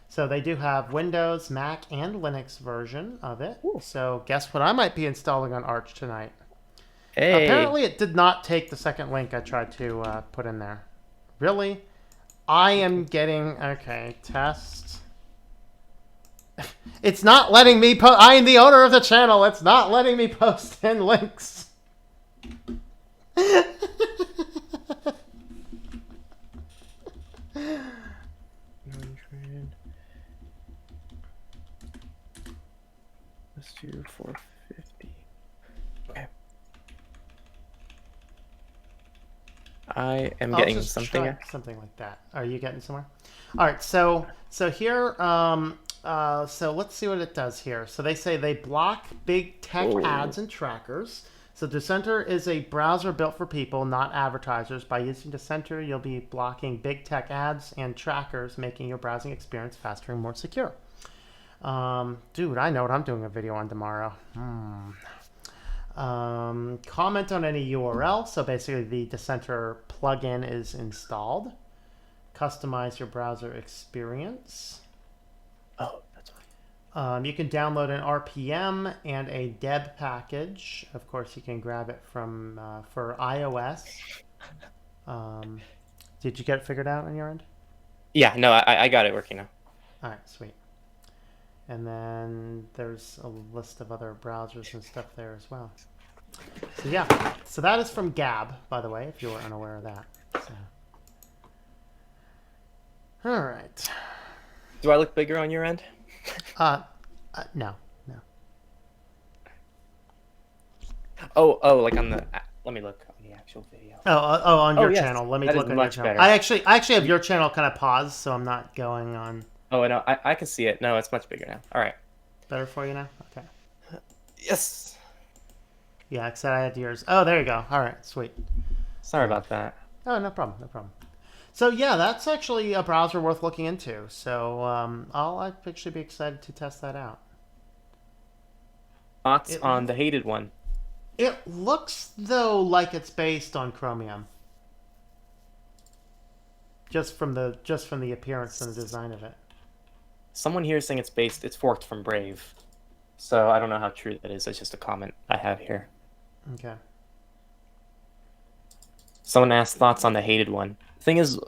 So they do have Windows, Mac, and Linux version of it. Ooh. So guess what I might be installing on Arch tonight. Hey. Apparently it did not take the second link I tried to put in there. Really? I am getting... Okay, test... It's not letting me post. I am the owner of the channel. It's not letting me post in links. Let's do 450. Okay. I am getting something here. Something like that. Are you getting somewhere? All right. So here. So let's see what it does here. So they say they block big tech ads and trackers. So Dissenter is a browser built for people, not advertisers. By using Dissenter, you'll be blocking big tech ads and trackers, making your browsing experience faster and more secure. Dude, I know what I'm doing a video on tomorrow. Comment on any URL. So basically the Dissenter plugin is installed. Customize your browser experience. Oh, that's fine. You can download an RPM and a deb package. Of course, you can grab it from for iOS. Did you get it figured out on your end? Yeah, no, I got it working now. All right, sweet. And then there's a list of other browsers and stuff there as well. So yeah, so that is from Gab, by the way, if you were unaware of that. So. All right. Do I look bigger on your end? No. Oh, like on the. Let me look on the actual video. On your yes. channel. Let me That look is on your much channel. better. I actually have your channel kind of paused, so I'm not going on. Oh, no, I can see it. No, it's much bigger now. All right. Better for you now? Okay. Yes. Yeah, except I had yours. Oh, there you go. All right, sweet. Sorry about that. Oh, no problem. No problem. So yeah, that's actually a browser worth looking into. So I'll actually be excited to test that out. Thoughts on the hated one? It looks though like it's based on Chromium. Just from the appearance and the design of it. Someone here is saying it's forked from Brave. So I don't know how true that is. It's just a comment I have here. Okay. Someone asked thoughts on the hated one. Thing is,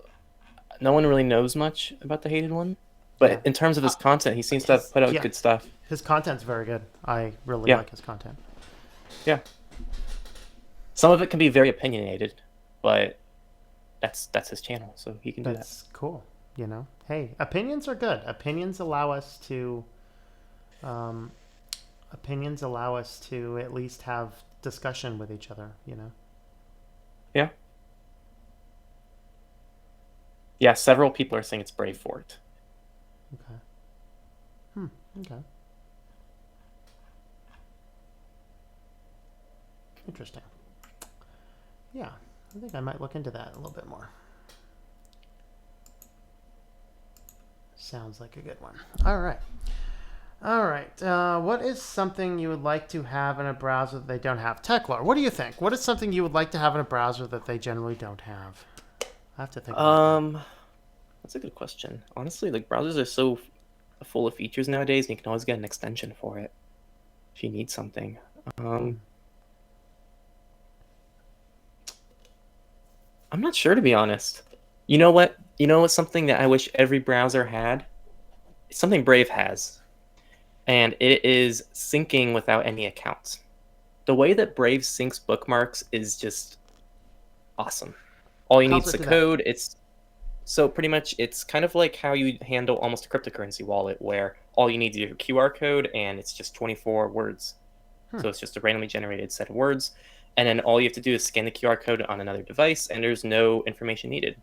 no one really knows much about the hated one. But in terms of his content, he seems to have put out good stuff. His content's very good. I really like his content. Yeah. Some of it can be very opinionated, but that's his channel, so he can do that. That's cool. You know, hey, opinions are good. Opinions allow us to at least have discussion with each other. You know. Yeah. Yeah, several people are saying it's Brave forked. Okay. Okay. Interesting. Yeah, I think I might look into that a little bit more. Sounds like a good one. All right. All right. What is something you would like to have in a browser that they don't have? Techlore, what do you think? What is something you would like to have in a browser that they generally don't have? I have to think about that. That's a good question. Honestly, like browsers are so full of features nowadays, and you can always get an extension for it if you need something. I'm not sure, to be honest. You know what? You know what's something that I wish every browser had? It's something Brave has. And it is syncing without any accounts. The way that Brave syncs bookmarks is just awesome. All you need is the code. So pretty much it's kind of like how you handle almost a cryptocurrency wallet where all you need is your QR code and it's just 24 words. Hmm. So it's just a randomly generated set of words. And then all you have to do is scan the QR code on another device and there's no information needed.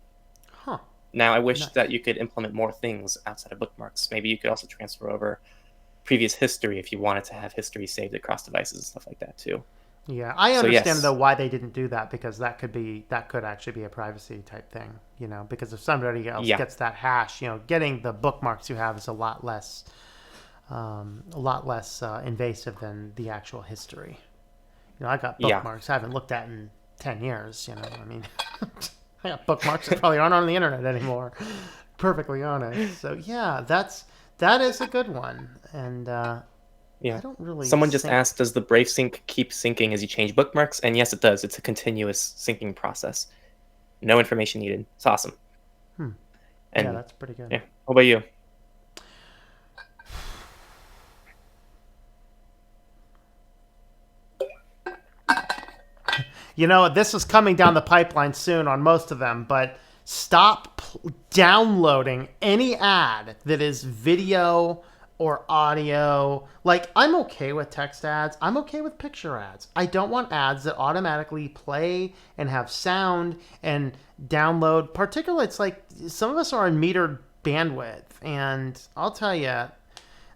Huh. Now, I wish Nice. that you could implement more things outside of bookmarks. Maybe you could also transfer over previous history if you wanted to have history saved across devices and stuff like that too. Yeah, I So understand though yes, why they didn't do that, because that could actually be a privacy type thing, because if somebody else yeah, gets that hash, getting the bookmarks you have is a lot less invasive than the actual history. I got yeah, bookmarks I haven't looked at in 10 years. I mean, I got bookmarks that probably aren't on the internet anymore. Perfectly honest. So yeah, that is a good one, and I yeah. don't really Someone just sync. asked, does the Brave sync keep syncing as you change bookmarks? And yes, it does. It's a continuous syncing process. No information needed. It's awesome. Hmm. Yeah, And that's pretty good. yeah, what about you? This is coming down the pipeline soon on most of them, but stop downloading any ad that is video or audio. Like, I'm okay with text ads, I'm okay with picture ads. I don't want ads that automatically play and have sound and download. Particularly, it's like some of us are on metered bandwidth, and I'll tell you,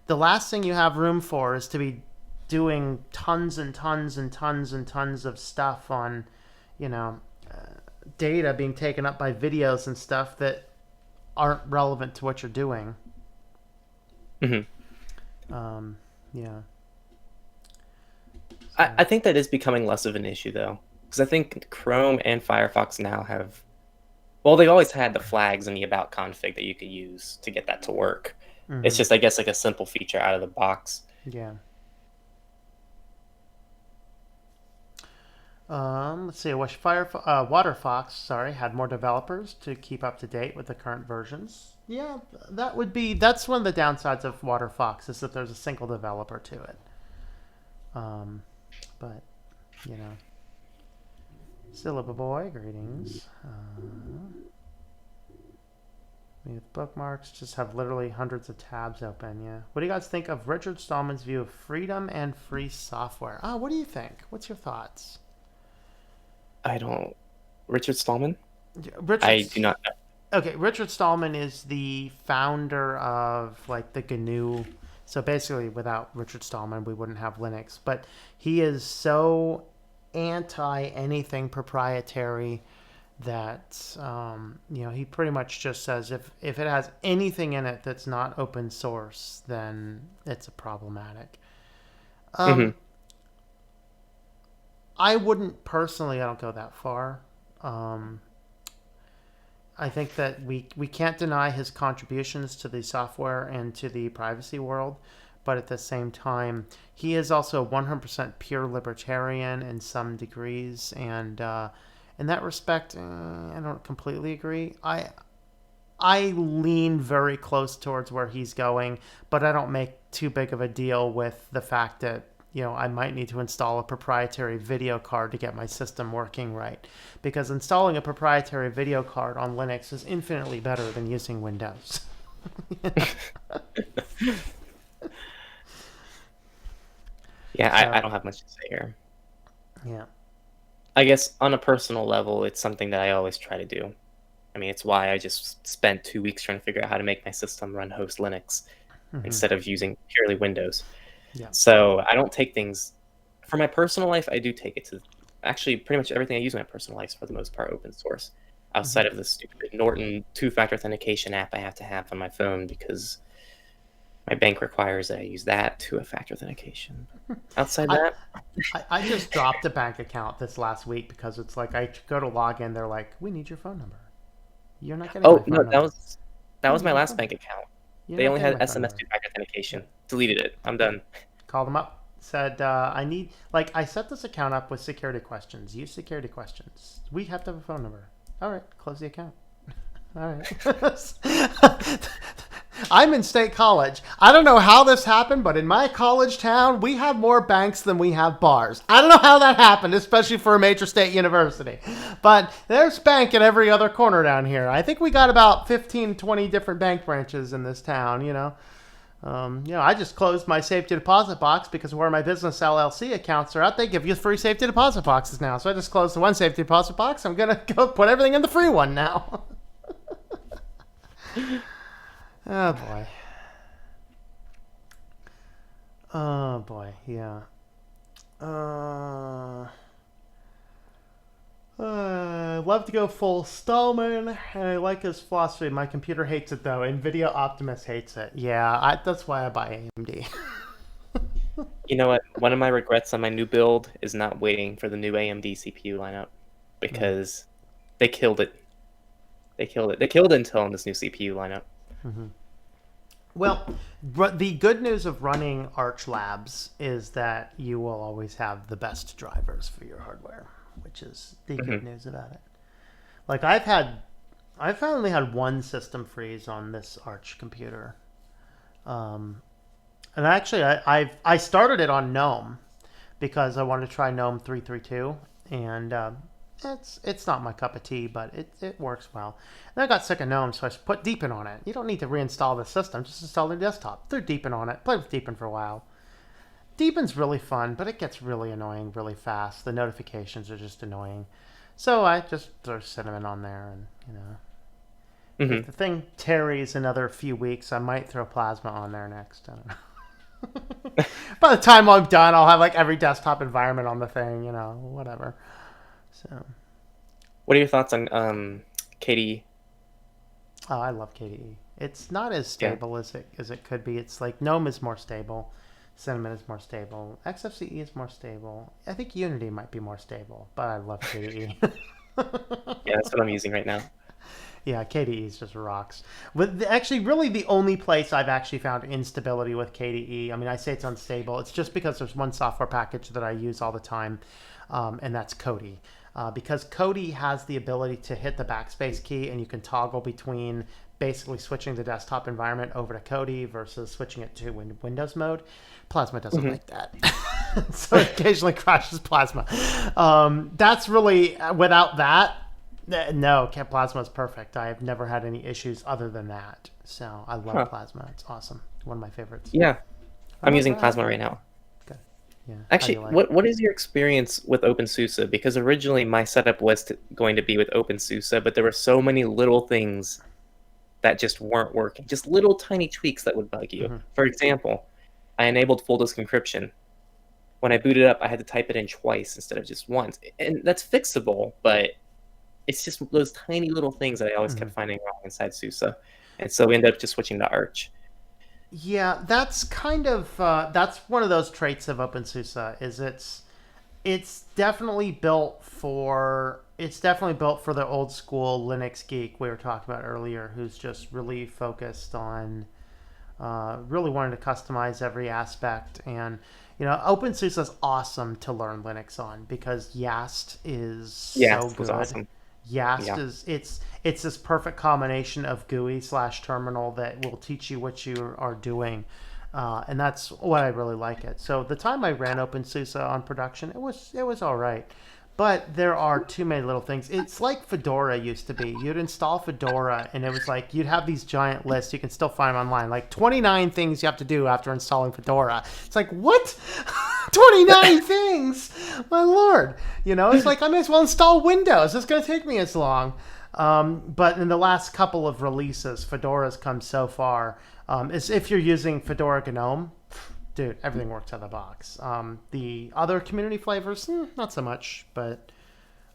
the last thing you have room for is to be doing tons and tons and tons and tons of stuff on, you know, data being taken up by videos and stuff that aren't relevant to what you're doing. Hmm. Yeah. I So, think that is becoming less of an issue though, because I think Chrome and Firefox now have, well, they always had the flags in the about config that you could use to get that to work. It's hmm just, I guess, like a simple feature out of the box. yeah. Let's see. I wish WaterFox, sorry, had more developers to keep up to date with the current versions. Yeah, that's one of the downsides of WaterFox, is that there's a single developer to it. But you know, Syllable Boy, greetings. With bookmarks, just have literally hundreds of tabs open. Yeah. What do you guys think of Richard Stallman's view of freedom and free software? What do you think? What's your thoughts? I don't. Richard Stallman? I do Richard's not know. Okay. Richard Stallman is the founder of like the GNU. So basically, without Richard Stallman, we wouldn't have Linux. But he is so anti anything proprietary that he pretty much just says if it has anything in it that's not open source, then it's a problematic. Hmm. Um, I wouldn't personally. I don't go that far. Um, I think that we can't deny his contributions to the software and to the privacy world, but at the same time, he is also 100% pure libertarian in some degrees, and in that respect, I don't completely agree. I lean very close towards where he's going, but I don't make too big of a deal with the fact that I might need to install a proprietary video card to get my system working right, because installing a proprietary video card on Linux is infinitely better than using Windows. Yeah, I So don't have much to say here. yeah. I guess on a personal level, it's something that I always try to do. I mean, it's why I just spent 2 weeks trying to figure out how to make my system run host Linux hmm instead of using purely Windows. yeah. So I don't take things for my personal life. I do take it to actually pretty much everything I use in my personal life is for the most part open source, hmm outside of the stupid Norton two-factor authentication app I have to have on my phone because my bank requires that I use that two-factor authentication. Outside I, that, I just dropped a bank account this last week because it's like I go to log in, they're like, "We need your phone number. You're not getting my oh no, phone that number. was We my need your last phone bank number. account. You're They not only getting had my phone SMS number." two-factor Yeah. authentication. Deleted it. I'm Yeah. done. Called them up, said, I need, I set this account up with security questions. Use security questions. We have to have a phone number. All right, close the account. All right. I'm in State College. I don't know how this happened, but in my college town, we have more banks than we have bars. I don't know how that happened, especially for a major state university. But there's bank at every other corner down here. I think we got about 15, 20 different bank branches in this town, you know. I just closed my safety deposit box because where my business LLC accounts are at, they give you free safety deposit boxes now. So I just closed the one safety deposit box. I'm going to go put everything in the free one now. Oh, boy. Oh, boy, yeah. Love to go full Stallman, and I like his philosophy. My computer hates it, though. NVIDIA Optimus hates it. Yeah, that's why I buy AMD. You know what? One of my regrets on my new build is not waiting for the new AMD CPU lineup, because they killed it. They killed it. They killed Intel in this new CPU lineup. Mm-hmm. Well, the good news of running Arch Labs is that you will always have the best drivers for your hardware, which is the good news about it. Like I've only had one system freeze on this Arch computer, and actually I started it on GNOME because I wanted to try GNOME 3.3.2, and it's not my cup of tea, but it works well. And I got sick of GNOME, so I put Deepin on it. You don't need to reinstall the system; just install the desktop. Throw Deepin on it. Play with Deepin for a while. Deepin's really fun, but it gets really annoying really fast. The notifications are just annoying. So I just throw Cinnamon on there, and if the thing tarries another few weeks, I might throw Plasma on there next. I don't know. By the time I'm done, I'll have like every desktop environment on the thing, whatever. So, what are your thoughts on KDE? Oh, I love KDE. It's not as stable as it could be. It's like GNOME is more stable, Cinnamon is more stable, XFCE is more stable. I think Unity might be more stable, but I love KDE. Yeah, that's what I'm using right now. Yeah, KDE is just rocks. Actually, really the only place I've actually found instability with KDE, I mean, I say it's unstable. It's just because there's one software package that I use all the time, and that's Kodi. Because Kodi has the ability to hit the backspace key, and you can toggle between basically switching the desktop environment over to Kodi versus switching it to Windows mode. Plasma doesn't like that. So it occasionally crashes Plasma. That's really, without that, no, Plasma is perfect. I have never had any issues other than that. So I love Plasma. It's awesome. One of my favorites. Yeah, I'm using Plasma right now. Good. Yeah. Actually, what is your experience with Opensuse? Because originally my setup was going to be with Opensuse, but there were so many little things that just weren't working. Just little tiny tweaks that would bug you. For example, I enabled full disk encryption. When I booted up, I had to type it in twice instead of just once. And that's fixable, but it's just those tiny little things that I always kept finding wrong inside SUSE. And so we ended up just switching to Arch. Yeah, that's kind of that's one of those traits of OpenSUSE. Is it's definitely built for the old school Linux geek we were talking about earlier, who's just really focused on really wanting to customize every aspect. And OpenSUSE is awesome to learn Linux on because Yast is so good. Was awesome. Yast is it's this perfect combination of GUI/terminal that will teach you what you are doing, and that's why I really like it. So the time I ran OpenSUSE on production, it was all right, but there are too many little things. It's like Fedora used to be. You'd install Fedora, and it was like you'd have these giant lists. You can still find them online, like 29 things you have to do after installing Fedora. It's like, what? 29 things? My lord. It's like I might as well install Windows. It's going to take me as long. But in the last couple of releases, Fedora's come so far. If you're using Fedora GNOME, dude, everything works out of the box. The other community flavors, not so much. But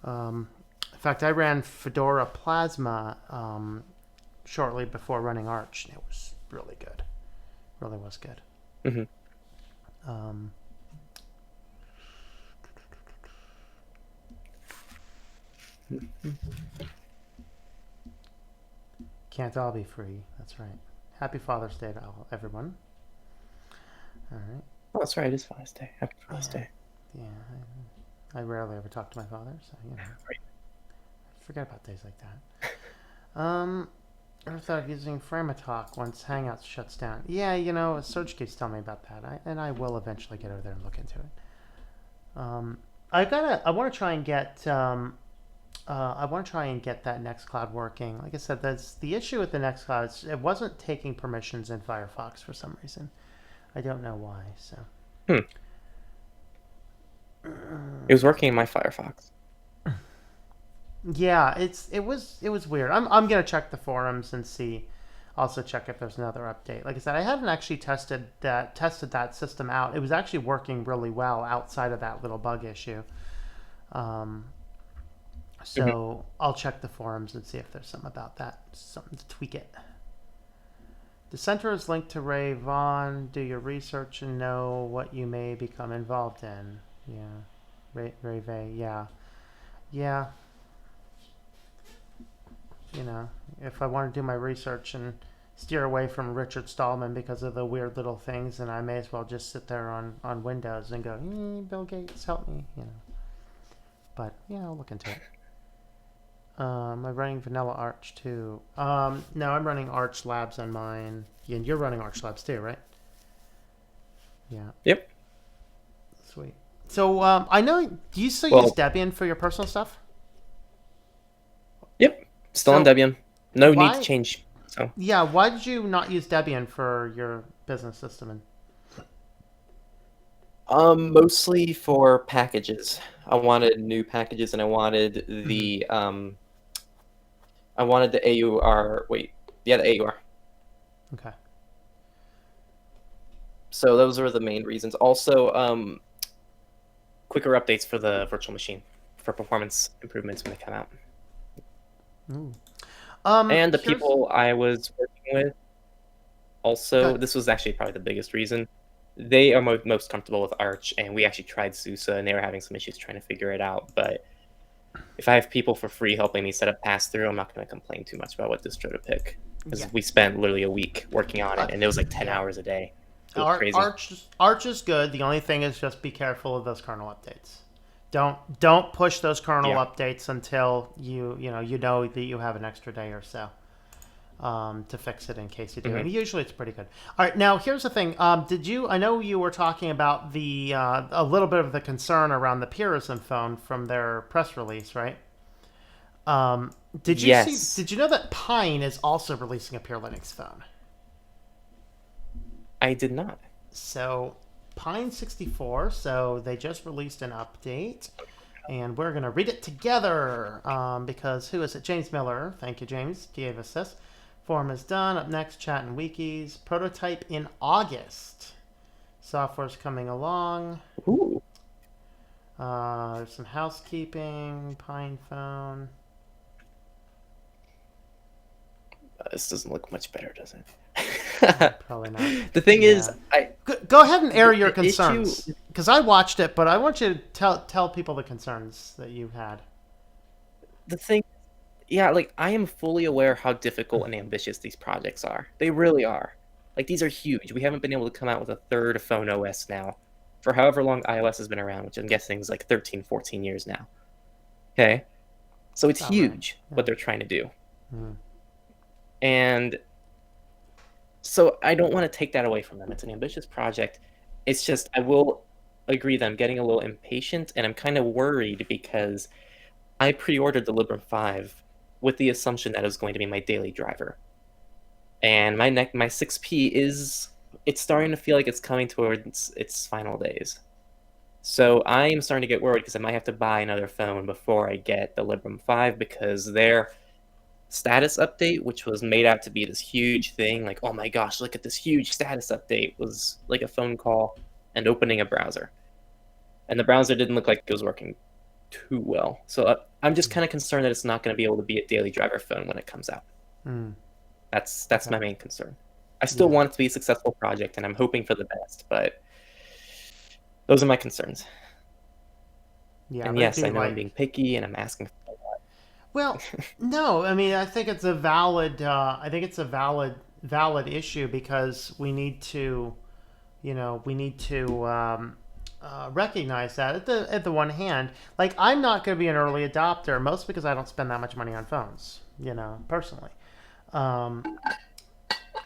in fact, I ran Fedora Plasma shortly before running Arch. It was really good. Really was good. Can't all be free. That's right. Happy Father's Day to everyone. All right. Oh, that's right. It is Father's Day. Happy Father's Day. Yeah. I rarely ever talk to my father, so Right. I forget about days like that. I thought using Frametalk once Hangouts shuts down. Yeah, Serge keeps telling me about that, and I will eventually get over there and look into it. I want to try and get. I want to try and get that Nextcloud working. Like I said, that's the issue with the Nextcloud. It wasn't taking permissions in Firefox for some reason. I don't know why. So. Hmm. It was working in my Firefox. Yeah, it was weird. I'm gonna check the forums and see. Also check if there's another update. Like I said, I haven't actually tested that system out. It was actually working really well outside of that little bug issue. So I'll check the forums and see if there's something about that, something to tweak it. The center is linked to Ray Vaughn. Do your research and know what you may become involved in. Yeah, Ray Vay. Yeah. If I want to do my research and steer away from Richard Stallman because of the weird little things, then I may as well just sit there on Windows and go, Bill Gates, help me, But, I'll look into it. Am I running Vanilla Arch too? No, I'm running Arch Labs on mine. And you're running Arch Labs too, right? Yeah. Yep. Sweet. So, I know, do you still use Debian for your personal stuff? Yep. Still on Debian. No need to change. So. Yeah, why did you not use Debian for your business system? Mostly for packages. I wanted new packages, and I wanted the AUR. The AUR. Okay. So those are the main reasons. Also, quicker updates for the virtual machine for performance improvements when they come out. And the people I was working with, also, this was actually probably the biggest reason. They are most comfortable with Arch, and we actually tried SUSE, and they were having some issues trying to figure it out. But if I have people for free helping me set up pass-through, I'm not going to complain too much about what distro to pick. Because we spent literally a week working on it, and it was like 10 hours a day. It was crazy. Arch is good. The only thing is just be careful of those kernel updates. Don't push those kernel updates until you know that you have an extra day or so to fix it in case you do. And usually it's pretty good. All right, now here's the thing. I know you were talking about the a little bit of the concern around the Purism phone from their press release, right? Did you know that Pine is also releasing a Pure Linux phone? I did not. So Pine 64, so they just released an update, and we're going to read it together because who is it? James Miller. Thank you, James. Gave us this. Forum is done. Up next, chat and wikis. Prototype in August. Software's coming along. Ooh. There's some housekeeping. Pine phone. This doesn't look much better, does it? Probably not. The thing is, go ahead and air your concerns, because I watched it, but I want you to tell people the concerns that you had. The thing, I am fully aware how difficult and ambitious these projects are. They really are. Like, these are huge. We haven't been able to come out with a third phone OS now for however long iOS has been around, which I'm guessing is like 13, 14 years now. Okay? So it's huge what they're trying to do. And so I don't want to take that away from them. It's an ambitious project. It's just, I will agree that I'm getting a little impatient, and I'm kind of worried because I pre-ordered the Librem 5 with the assumption that it was going to be my daily driver. And my 6P it's starting to feel like it's coming towards its final days. So I am starting to get worried because I might have to buy another phone before I get the Librem 5, because their status update, which was made out to be this huge thing, like, oh my gosh, look at this huge status update, was like a phone call and opening a browser. And the browser didn't look like it was working too well. So I'm just kind of concerned that it's not going to be able to be a daily driver phone when it comes out. That's my main concern. I still want it to be a successful project, and I'm hoping for the best, but those are my concerns. Yeah, and yes, I know I'm being picky, and I'm asking for a lot. Well, no, I mean, I think it's a valid issue, because we need to, recognize that at the one hand, like, I'm not going to be an early adopter, mostly because I don't spend that much money on phones, personally. Um,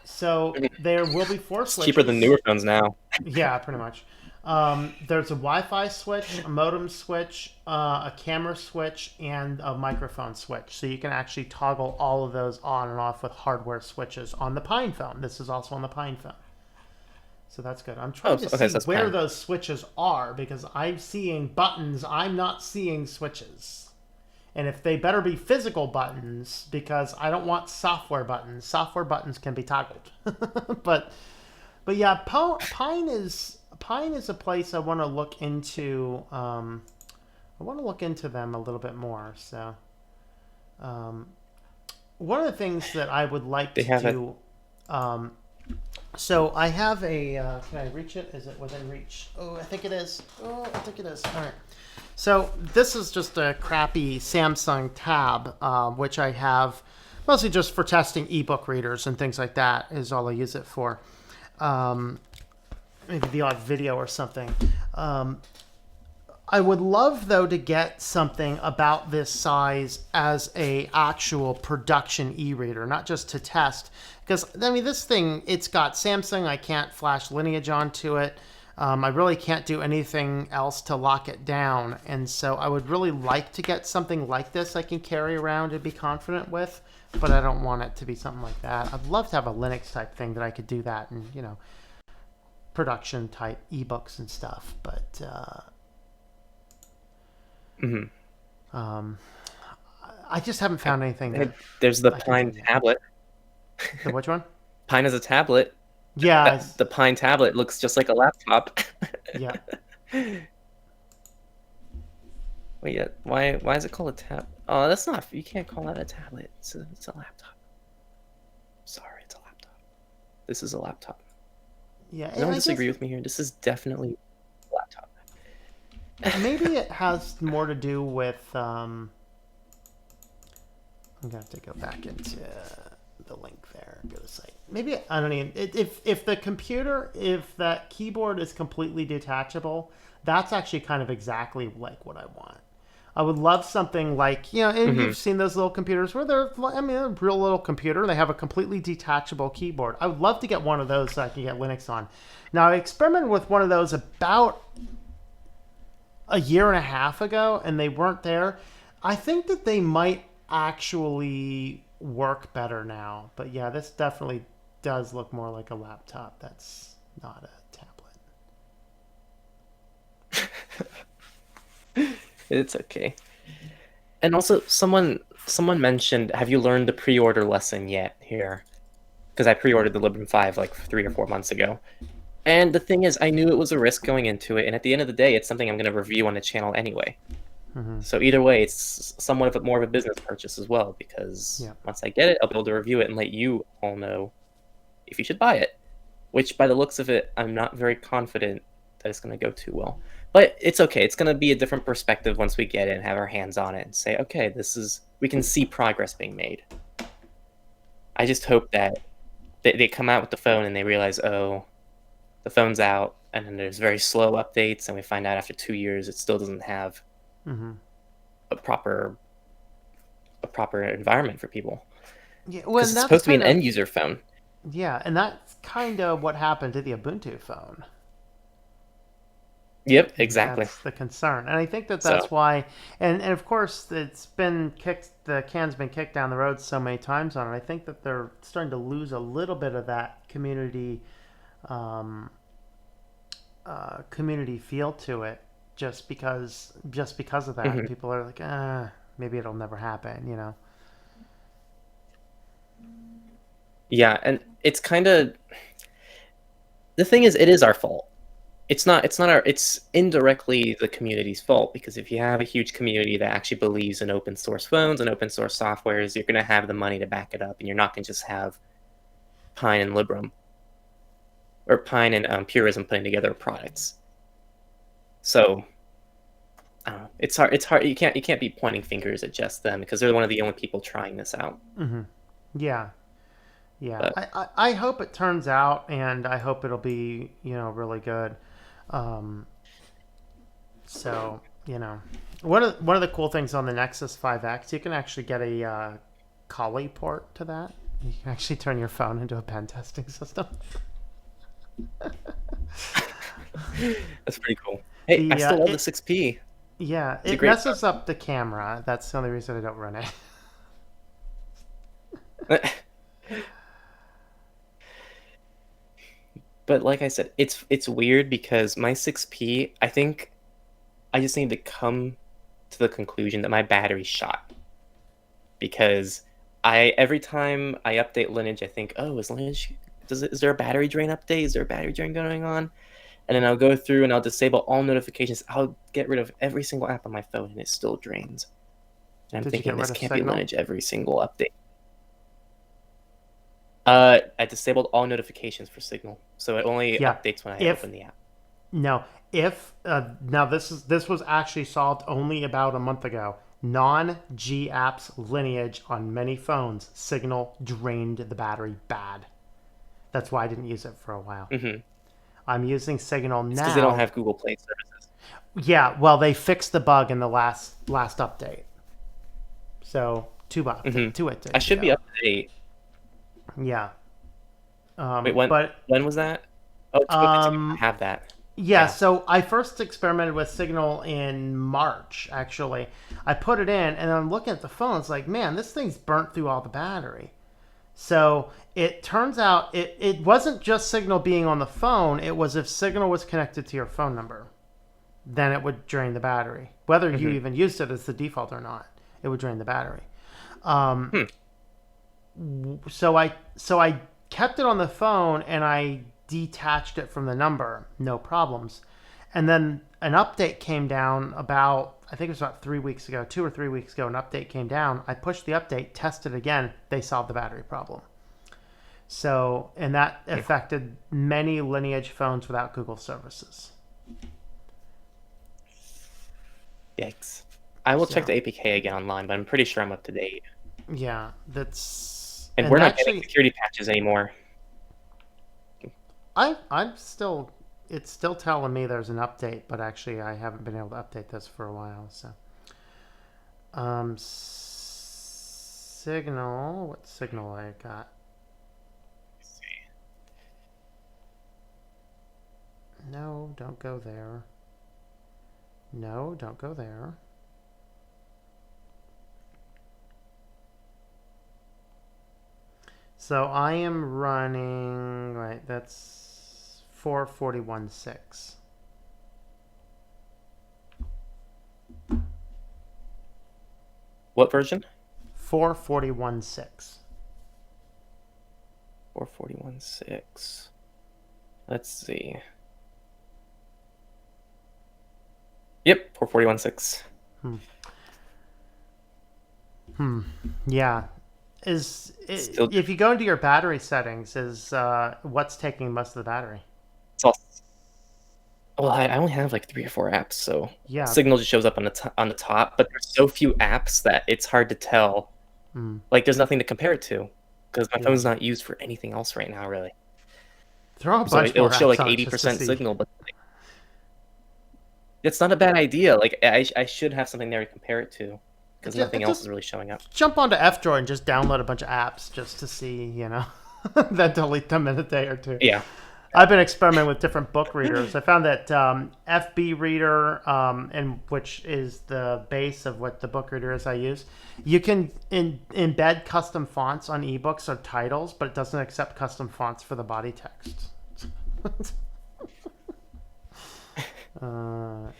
so there will be four It's cheaper than switches. newer phones now. Yeah, pretty much. There's a Wi-Fi switch, a modem switch, a camera switch, and a microphone switch. So you can actually toggle all of those on and off with hardware switches on the Pine phone. This is also on the Pine phone. So that's good. I'm Oh, trying to okay, see so that's where fine. those switches are because I'm seeing buttons. I'm not seeing switches. And if they better be physical buttons because I don't want software buttons. Software buttons can be toggled. but yeah, Pine is a place I want to look into. I want to look into them a little bit more. So um, one of the things that I would like They to have a do. Um, so I have a. Can I reach it? Is it within reach? Oh, I think it is. Oh, I think it is. All right. So this is just a crappy Samsung tab, which I have mostly just for testing ebook readers and things like that. Is all I use it for. Maybe the odd video or something. I would love though to get something about this size as a actual production e-reader, not just to test. Because I mean, this thing, it's got Samsung. I can't flash Lineage onto it. I really can't do anything else to lock it down, and so I would really like to get something like this I can carry around and be confident with. But I don't want it to be something like that. I'd love to have a Linux type thing that I could do that and production type ebooks and stuff. But mhm. um, I just haven't found anything that There's the I can Pine do yet. tablet. The which one? Pine is a tablet. Yeah, The Pine tablet looks just like a laptop. yeah. Wait, yeah, why is it called a tab? Oh, that's not. You can't call that a tablet. It's a laptop. Sorry, it's a laptop. This is a laptop. Yeah, No one disagree with me here. This is definitely a laptop. maybe it has more to do with. I'm gonna have to go back into the link there. Go to the site. Maybe I don't even. If the computer, if that keyboard is completely detachable, that's actually kind of exactly like what I want. I would love something like, and Hmm. you've seen those little computers where a real little computer. They have a completely detachable keyboard. I would love to get one of those so I can get Linux on. Now, I experimented with one of those about a year and a half ago, and they weren't there. I think that they might actually work better now. But yeah, this definitely does look more like a laptop. That's not a tablet. It's okay. And also, someone mentioned, have you learned the pre-order lesson yet here? Because I pre-ordered the Librem 5 like 3 or 4 months ago. And the thing is, I knew it was a risk going into it, and at the end of the day, it's something I'm going to review on the channel anyway. Mm-hmm. So either way, it's somewhat of more of a business purchase as well, because Yeah. once I get it, I'll be able to review it and let you all know if you should buy it. Which, by the looks of it, I'm not very confident that it's going to go too well. But it's okay. It's going to be a different perspective once we get it and have our hands on it and say, okay, we can see progress being made. I just hope that they come out with the phone and they realize, oh, the phone's out, and then there's very slow updates, and we find out after 2 years it still doesn't have Mm-hmm. a proper environment for people. Yeah. Well, Because and it's that's supposed to be an kind of end user phone. yeah, and that's kind of what happened to the Ubuntu phone. Yep, exactly. That's the concern, and I think that So, that's why. And of course, it's been kicked. The can's been kicked down the road so many times on it. I think that they're starting to lose a little bit of that um, community feel to it, just because of that. mhm. People are like, maybe it'll never happen. Yeah, and it's kind of the thing is, it is our fault. It's indirectly the community's fault, because if you have a huge community that actually believes in open source phones and open source softwares, you're going to have the money to back it up, and you're not going to just have Pine and Librem or Pine and Purism putting together products. So I don't know. It's hard. It's hard. You can't be pointing fingers at just them, because they're one of the only people trying this out. Mm-hmm. Yeah, yeah. But I hope it turns out, and I hope it'll be really good. Um, so one of the cool things on the Nexus 5X, you can actually get a Kali port to that You can actually turn your phone into a pen testing system. That's pretty cool. Hey, I still love the It 6P. yeah, It's a it great messes up the camera. That's the only reason I don't run it. phone. But like I said, it's weird because my 6P, I think I just need to come to the conclusion that my battery's shot. Because every time I update Lineage, I think, oh, is Lineage is there a battery drain update? Is there a battery drain going on? And then I'll go through and I'll disable all notifications. I'll get rid of every single app on my phone and it still drains. And I'm Did you thinking get this rid of can't be Signal? Lineage every single update. I disabled all notifications for Signal, so it only Yeah. updates when I If open the app. no, if now this was actually solved only about a month ago. Non-G apps lineage on many phones, Signal drained the battery bad. That's why I didn't use it for a while. Mm-hmm. I'm using Signal It's because they don't now. have Google Play services. Yeah, well, they fixed the bug in the last update. So two I updates should be ago. up to date. Yeah. Wait, But when was that? Oh, 2:52. I have that. yeah, Yeah. so I first experimented with Signal in March, actually. I put it in, and I'm looking at the phone. It's like, man, this thing's burnt through all the battery. So it turns out it wasn't just Signal being on the phone. It was if Signal was connected to your phone number, then it would drain the battery. Whether you Mm-hmm. even used it as the default or not, it would drain the battery. Hmm. So I kept it on the phone and I detached it from the number, no problems. And then an update came down about, I think it was about 3 weeks ago, 2 or 3 weeks ago. An update came down. I pushed the update, tested again. They solved the battery problem. So, and that affected many Lineage phones without Google services. Yikes. I will check So, the APK again online, but I'm pretty sure I'm up to date. yeah, that's And and we're not getting actually security patches anymore. I'm still it's still telling me there's an update, but actually I haven't been able to update this for a while. So, Signal. What Signal I got? Let's see. No, don't go there. No, don't go there. So I am running. Right, that's 441.6. What version? 441.6. 441.6. Let's see. Yep, 441.6. Yeah. Still, If you go into your battery settings, is what's taking most of the battery? it's all. Well, I only have like 3 or 4 apps, so Yeah. Signal just shows up on the top. But there's so few apps that it's hard to tell. Like, there's nothing to compare it to because my phone's not used for anything else right now, really. Throw a So bunch it'll more show apps like on it just to 80% see. Signal, but like, it's not a bad idea. Like, I should have something there to compare it to because nothing else is really showing up. Jump onto F-Droid and just download a bunch of apps just to see, then delete them in a day or two. Yeah. I've been experimenting with different book readers. I found that FB Reader, which is the base of what the book reader is I use, you can embed custom fonts on ebooks or titles, but it doesn't accept custom fonts for the body text.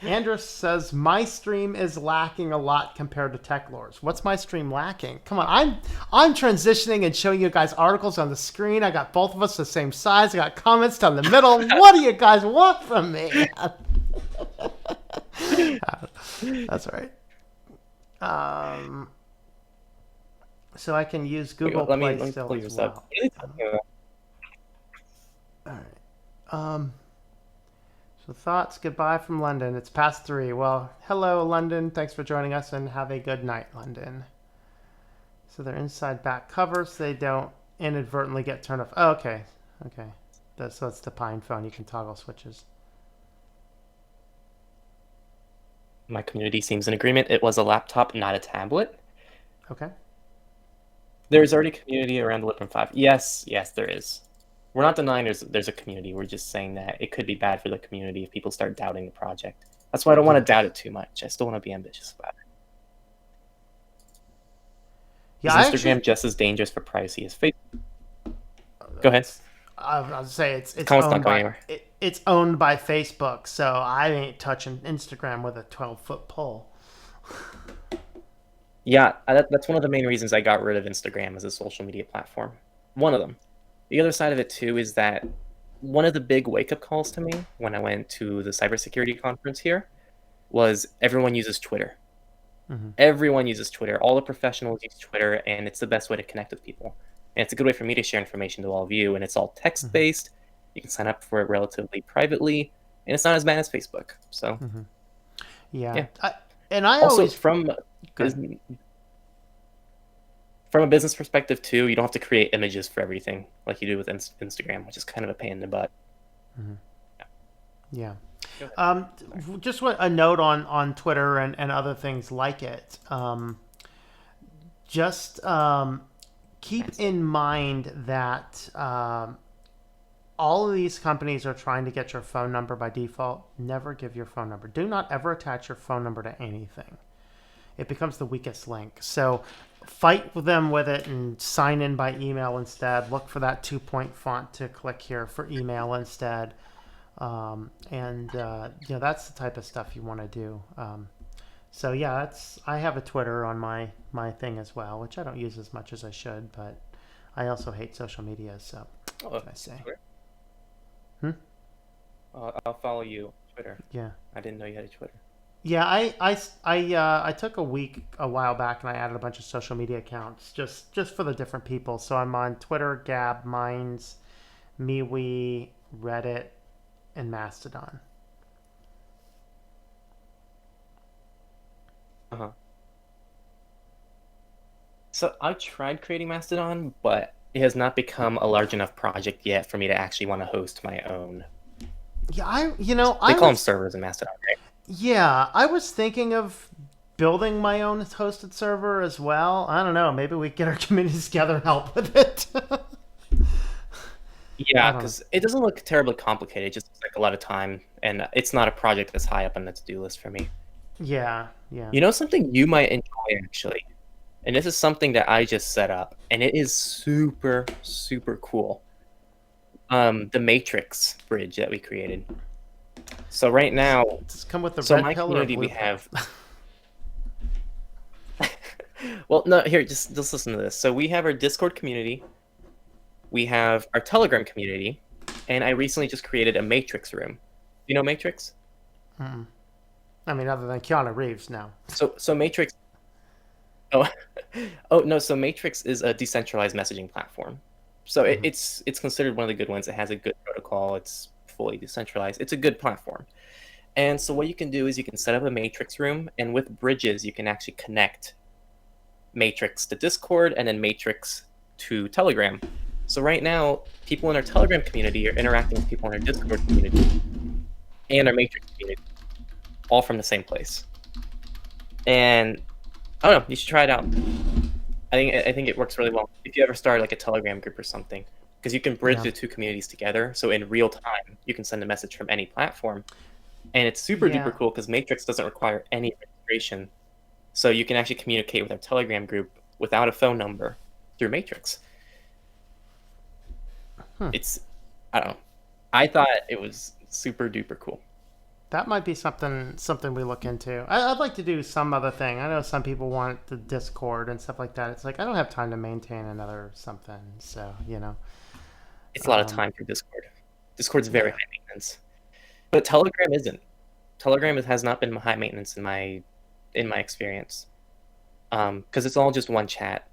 Andrus says my stream is lacking a lot compared to Techlore's. What's my stream lacking? Come on, I'm transitioning and showing you guys articles on the screen. I got both of us the same size. I got comments down the middle. What do you guys want from me? That's all right. So I can use Google Let Play me still pull as yours well. up. What are they talking about? All right. So thoughts, goodbye from London. It's past 3. Well, hello, London. Thanks for joining us, and have a good night, London. So they're inside back covers. So they don't inadvertently get turned off. Oh, okay. Okay. So that's the Pine phone. You can toggle switches. My community seems in agreement. It was a laptop, not a tablet. Okay. There's already a community around the Librem 5. Yes, there is. We're not denying there's a community. We're just saying that it could be bad for the community if people start doubting the project. That's why I don't want to doubt it too much. I still want to be ambitious about it. Yeah, Is Instagram just as dangerous for privacy as Facebook? Go ahead. I'll say it's Comment's not owned going by anywhere. it's owned by Facebook, so I ain't touching Instagram with a 12-foot pole. Yeah, that's one of the main reasons I got rid of Instagram as a social media platform. One of them. The other side of it, too, is that one of the big wake-up calls to me when I went to the cybersecurity conference here was everyone uses Twitter. Everyone uses Twitter. All the professionals use Twitter, and it's the best way to connect with people. And it's a good way for me to share information to all of you, and it's all text-based. You can sign up for it relatively privately, and it's not as bad as Facebook. So, Yeah. yeah. I Also, always from a business perspective too, you don't have to create images for everything like you do with Instagram, which is kind of a pain in the butt. Yeah. Just a note on Twitter and other things like it. Just keep in mind that all of these companies are trying to get your phone number by default. Never give your phone number. Do not ever attach your phone number to anything. It becomes the weakest link. So fight with them with it and sign in by email instead. Look for that 2-point font to click here for email instead. That's the type of stuff you want to do. So yeah, I have a Twitter on my thing as well, which I don't use as much as I should, but I also hate social media. So what can I say? I'll follow you on Twitter. Yeah. I didn't know you had a Twitter. Yeah, I took a week a while back and I added a bunch of social media accounts just for the different people. So I'm on Twitter, Gab, Minds, MeWe, Reddit, and Mastodon. So I tried creating Mastodon, but it has not become a large enough project yet for me to actually want to host my own. Yeah, they call them servers in Mastodon, right? Yeah, I was thinking of building my own hosted server as well. I don't know. Maybe we get our communities together and help with it. Yeah, because it doesn't look terribly complicated. It just looks like a lot of time, and it's not a project that's high up on the to-do list for me. Yeah. You know something you might enjoy, actually? And this is something that I just set up, and it is super, super cool. The Matrix bridge that we created. So right now, does it come with the red pill or blue we have. Well, no, here, just listen to this. So we have our Discord community, we have our Telegram community, and I recently just created a Matrix room. You know Matrix? I mean, other than Keanu Reeves now. So Matrix. Oh no! So Matrix is a decentralized messaging platform. So it's considered one of the good ones. It has a good protocol. It's fully decentralized. It's a good platform. And so what you can do is you can set up a Matrix room, and with bridges, you can actually connect Matrix to Discord and then Matrix to Telegram. So right now, people in our Telegram community are interacting with people in our Discord community and our Matrix community, all from the same place. And I don't know, you should try it out. I think it works really well. If you ever start like a Telegram group or something, because you can bridge the two communities together. So in real time, you can send a message from any platform. And it's super duper cool because Matrix doesn't require any registration. So you can actually communicate with our Telegram group without a phone number through Matrix. It's, I don't know. I thought it was super duper cool. That might be something we look into. I'd like to do some other thing. I know some people want the Discord and stuff like that. It's like I don't have time to maintain another something. So it's a lot of time for Discord. Discord's very high maintenance, but Telegram isn't. Telegram has not been high maintenance in my experience, because it's all just one chat.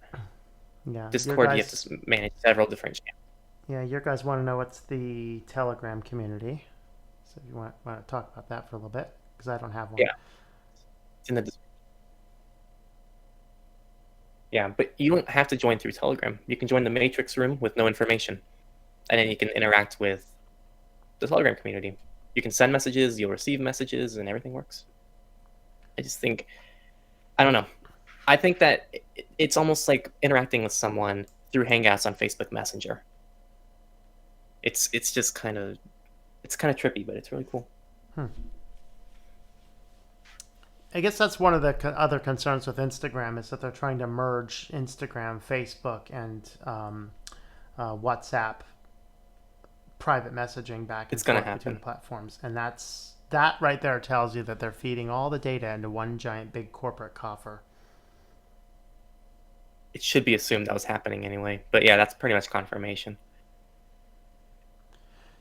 Yeah. Discord, you have to manage several different channels. Yeah, your guys want to know what's the Telegram community. So if you want to talk about that for a little bit, because I don't have one. Yeah, it's in the description. Yeah, but you don't have to join through Telegram. You can join the Matrix room with no information, and then you can interact with the Telegram community. You can send messages, you'll receive messages, and everything works. I just think, I don't know. I think that it's almost like interacting with someone through Hangouts on Facebook Messenger. It's just kind of trippy, but it's really cool. I guess that's one of the other concerns with Instagram is that they're trying to merge Instagram, Facebook, and WhatsApp private messaging back and It's gonna forth between happen. platforms, and that right there tells you that they're feeding all the data into one giant big corporate coffer. It should be assumed that was happening anyway, but yeah, that's pretty much confirmation.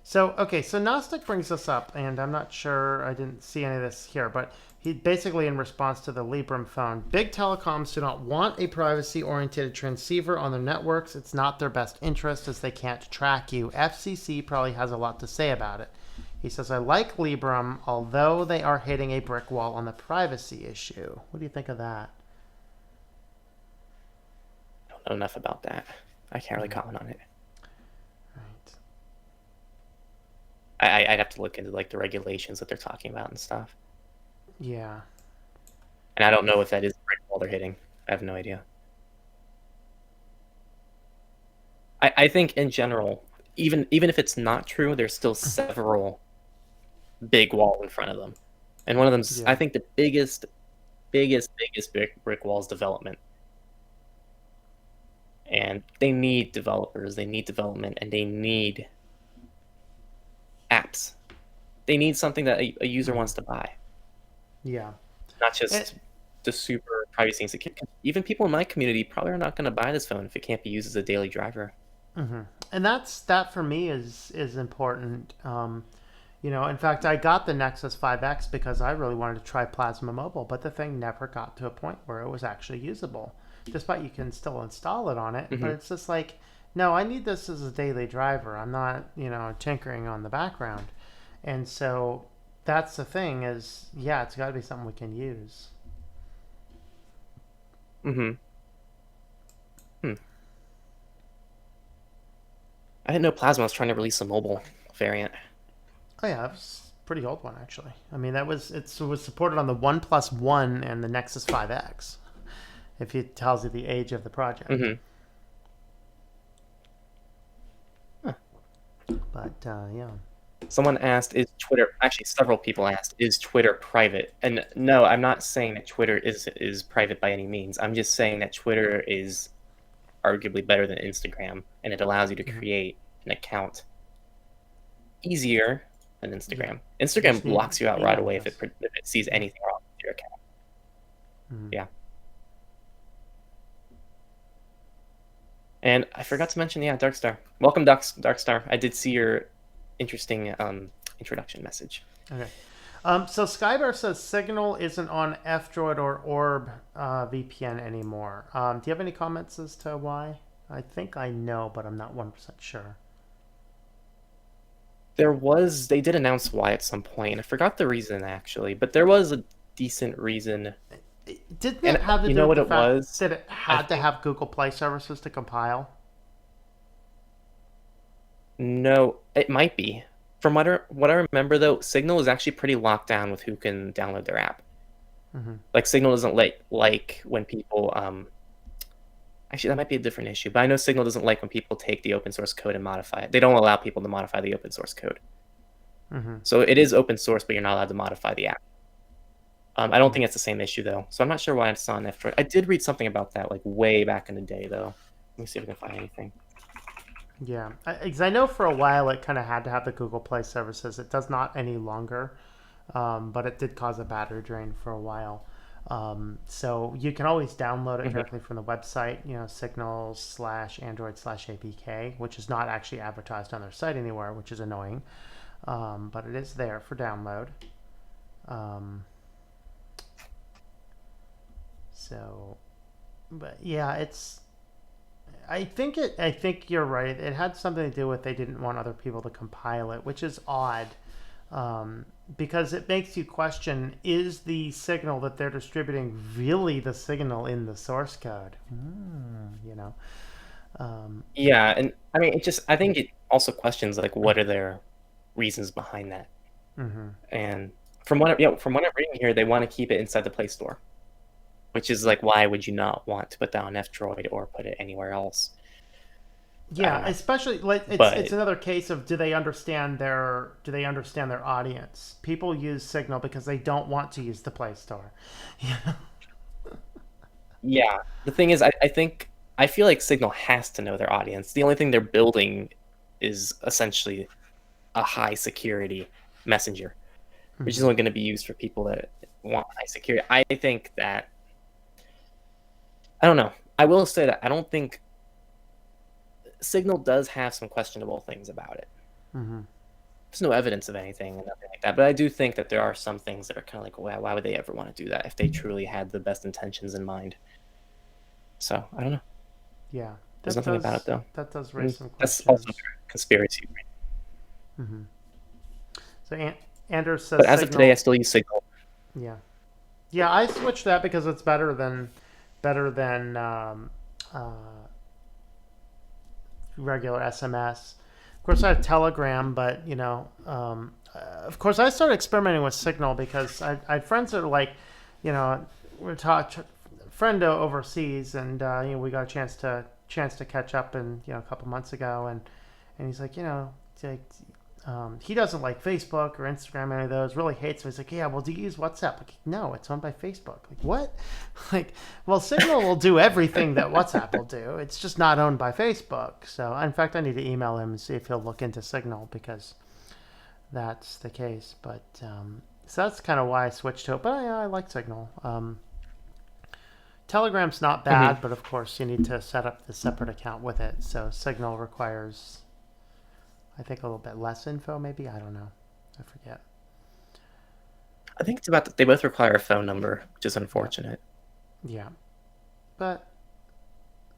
So, okay, so Gnostic brings us up, and I'm not sure, I didn't see any of this here, but he basically, in response to the Librem phone, big telecoms do not want a privacy oriented transceiver on their networks. It's not their best interest as they can't track you. FCC probably has a lot to say about it. He says, I like Librem, although they are hitting a brick wall on the privacy issue. What do you think of that? I don't know enough about that. I can't really comment on it. Right. I'd have to look into like the regulations that they're talking about and stuff. Yeah. And I don't know if that is the brick wall they're hitting. I have no idea. I think in general, even if it's not true, there's still several big walls in front of them. And one of them's, Yeah. I think the biggest brick wall is development. And they need developers, they need development, and they need apps. They need something that a user wants to buy. Yeah. Not just the super privacy things. Even people in my community probably are not going to buy this phone if it can't be used as a daily driver. Mm-hmm. And that for me is important. In fact, I got the Nexus 5X because I really wanted to try Plasma Mobile, but the thing never got to a point where it was actually usable. Despite you can still install it on it, but it's just like, no, I need this as a daily driver. I'm not, tinkering on the background. And so that's the thing is, yeah, it's got to be something we can use. I didn't know Plasma was trying to release a mobile variant. Oh yeah, it was a pretty old one actually. I mean, it was supported on the OnePlus One and the Nexus 5X. If it tells you the age of the project. But yeah. Someone asked, is Twitter, actually several people asked, is Twitter private? And no, I'm not saying that Twitter is private by any means. I'm just saying that Twitter is arguably better than Instagram, and it allows you to create an account easier than Instagram. Instagram blocks you out right away if it sees anything wrong with your account. Yeah. And I forgot to mention, yeah, Darkstar. Welcome, Darkstar. I did see your interesting introduction message. Okay. So Skybar says Signal isn't on F-Droid or Orb VPN anymore. Do you have any comments as to why? I think I know, but I'm not 100% sure. They did announce why at some point. I forgot the reason, actually, but there was a decent reason. Didn't it have to do with the fact that it had to have Google Play services to compile? No, it might be. From what I remember, though, Signal is actually pretty locked down with who can download their app. Like, Signal doesn't like when people... Actually, that might be a different issue, but I know Signal doesn't like when people take the open source code and modify it. They don't allow people to modify the open source code. So it is open source, but you're not allowed to modify the app. I don't think it's the same issue, though. So I'm not sure why it's on F-Droid. I did read something about that, like, way back in the day, though. Let me see if I can find anything. Yeah, because I know for a while it kind of had to have the Google Play services. It does not any longer, but it did cause a battery drain for a while. So you can always download it directly from the website, Signal/Android/APK, which is not actually advertised on their site anywhere, which is annoying. But it is there for download. But yeah, I think you're right. It had something to do with they didn't want other people to compile it, which is odd. Because it makes you question, is the signal that they're distributing really the signal in the source code? Yeah, and I mean, I think it also questions, like, what are their reasons behind that? And from what I'm reading here, they want to keep it inside the Play Store, which is like, why would you not want to put that on F-Droid or put it anywhere else? I don't Yeah, know. especially like it's But another case of do they understand their audience? People use Signal because they don't want to use the Play Store. Yeah. yeah, the thing is, I feel like Signal has to know their audience. The only thing they're building is essentially a high security messenger, which is Mhm. only going to be used for people that want high security. I think that I don't know. I will say that I don't think Signal does have some questionable things about it. Mhm. There's no evidence of anything and nothing like that, but I do think that there are some things that are kind of like, why would they ever want to do that if they truly had the best intentions in mind? So I don't know. Yeah, There's nothing about it though. that does raise some That's also questions. a conspiracy. Hmm. So Anders But says as of today, I Signal. still use Signal. Yeah, yeah. I switched that because it's better than uh, regular SMS. Of course, I have Telegram, but of course, I started experimenting with Signal because I had friends that are like, we're taught friend overseas, and we got a chance to catch up in a couple months ago, and he's like, it's like, he doesn't like Facebook or Instagram, any of those. Really hates them. He's like, yeah, well, do you use WhatsApp? Like, no, it's owned by Facebook. Like, what? Like, well, Signal will do everything that WhatsApp will do. It's just not owned by Facebook. So, in fact, I need to email him and see if he'll look into Signal because that's the case. But so that's kind of why I switched to it. But I like Signal. Telegram's not bad, Mm-hmm. but of course you need to set up the separate account with it. So Signal requires, I think, a little bit less info. Maybe, I don't know. I forget. I think it's about that they both require a phone number, which is Yeah, unfortunate. yeah. But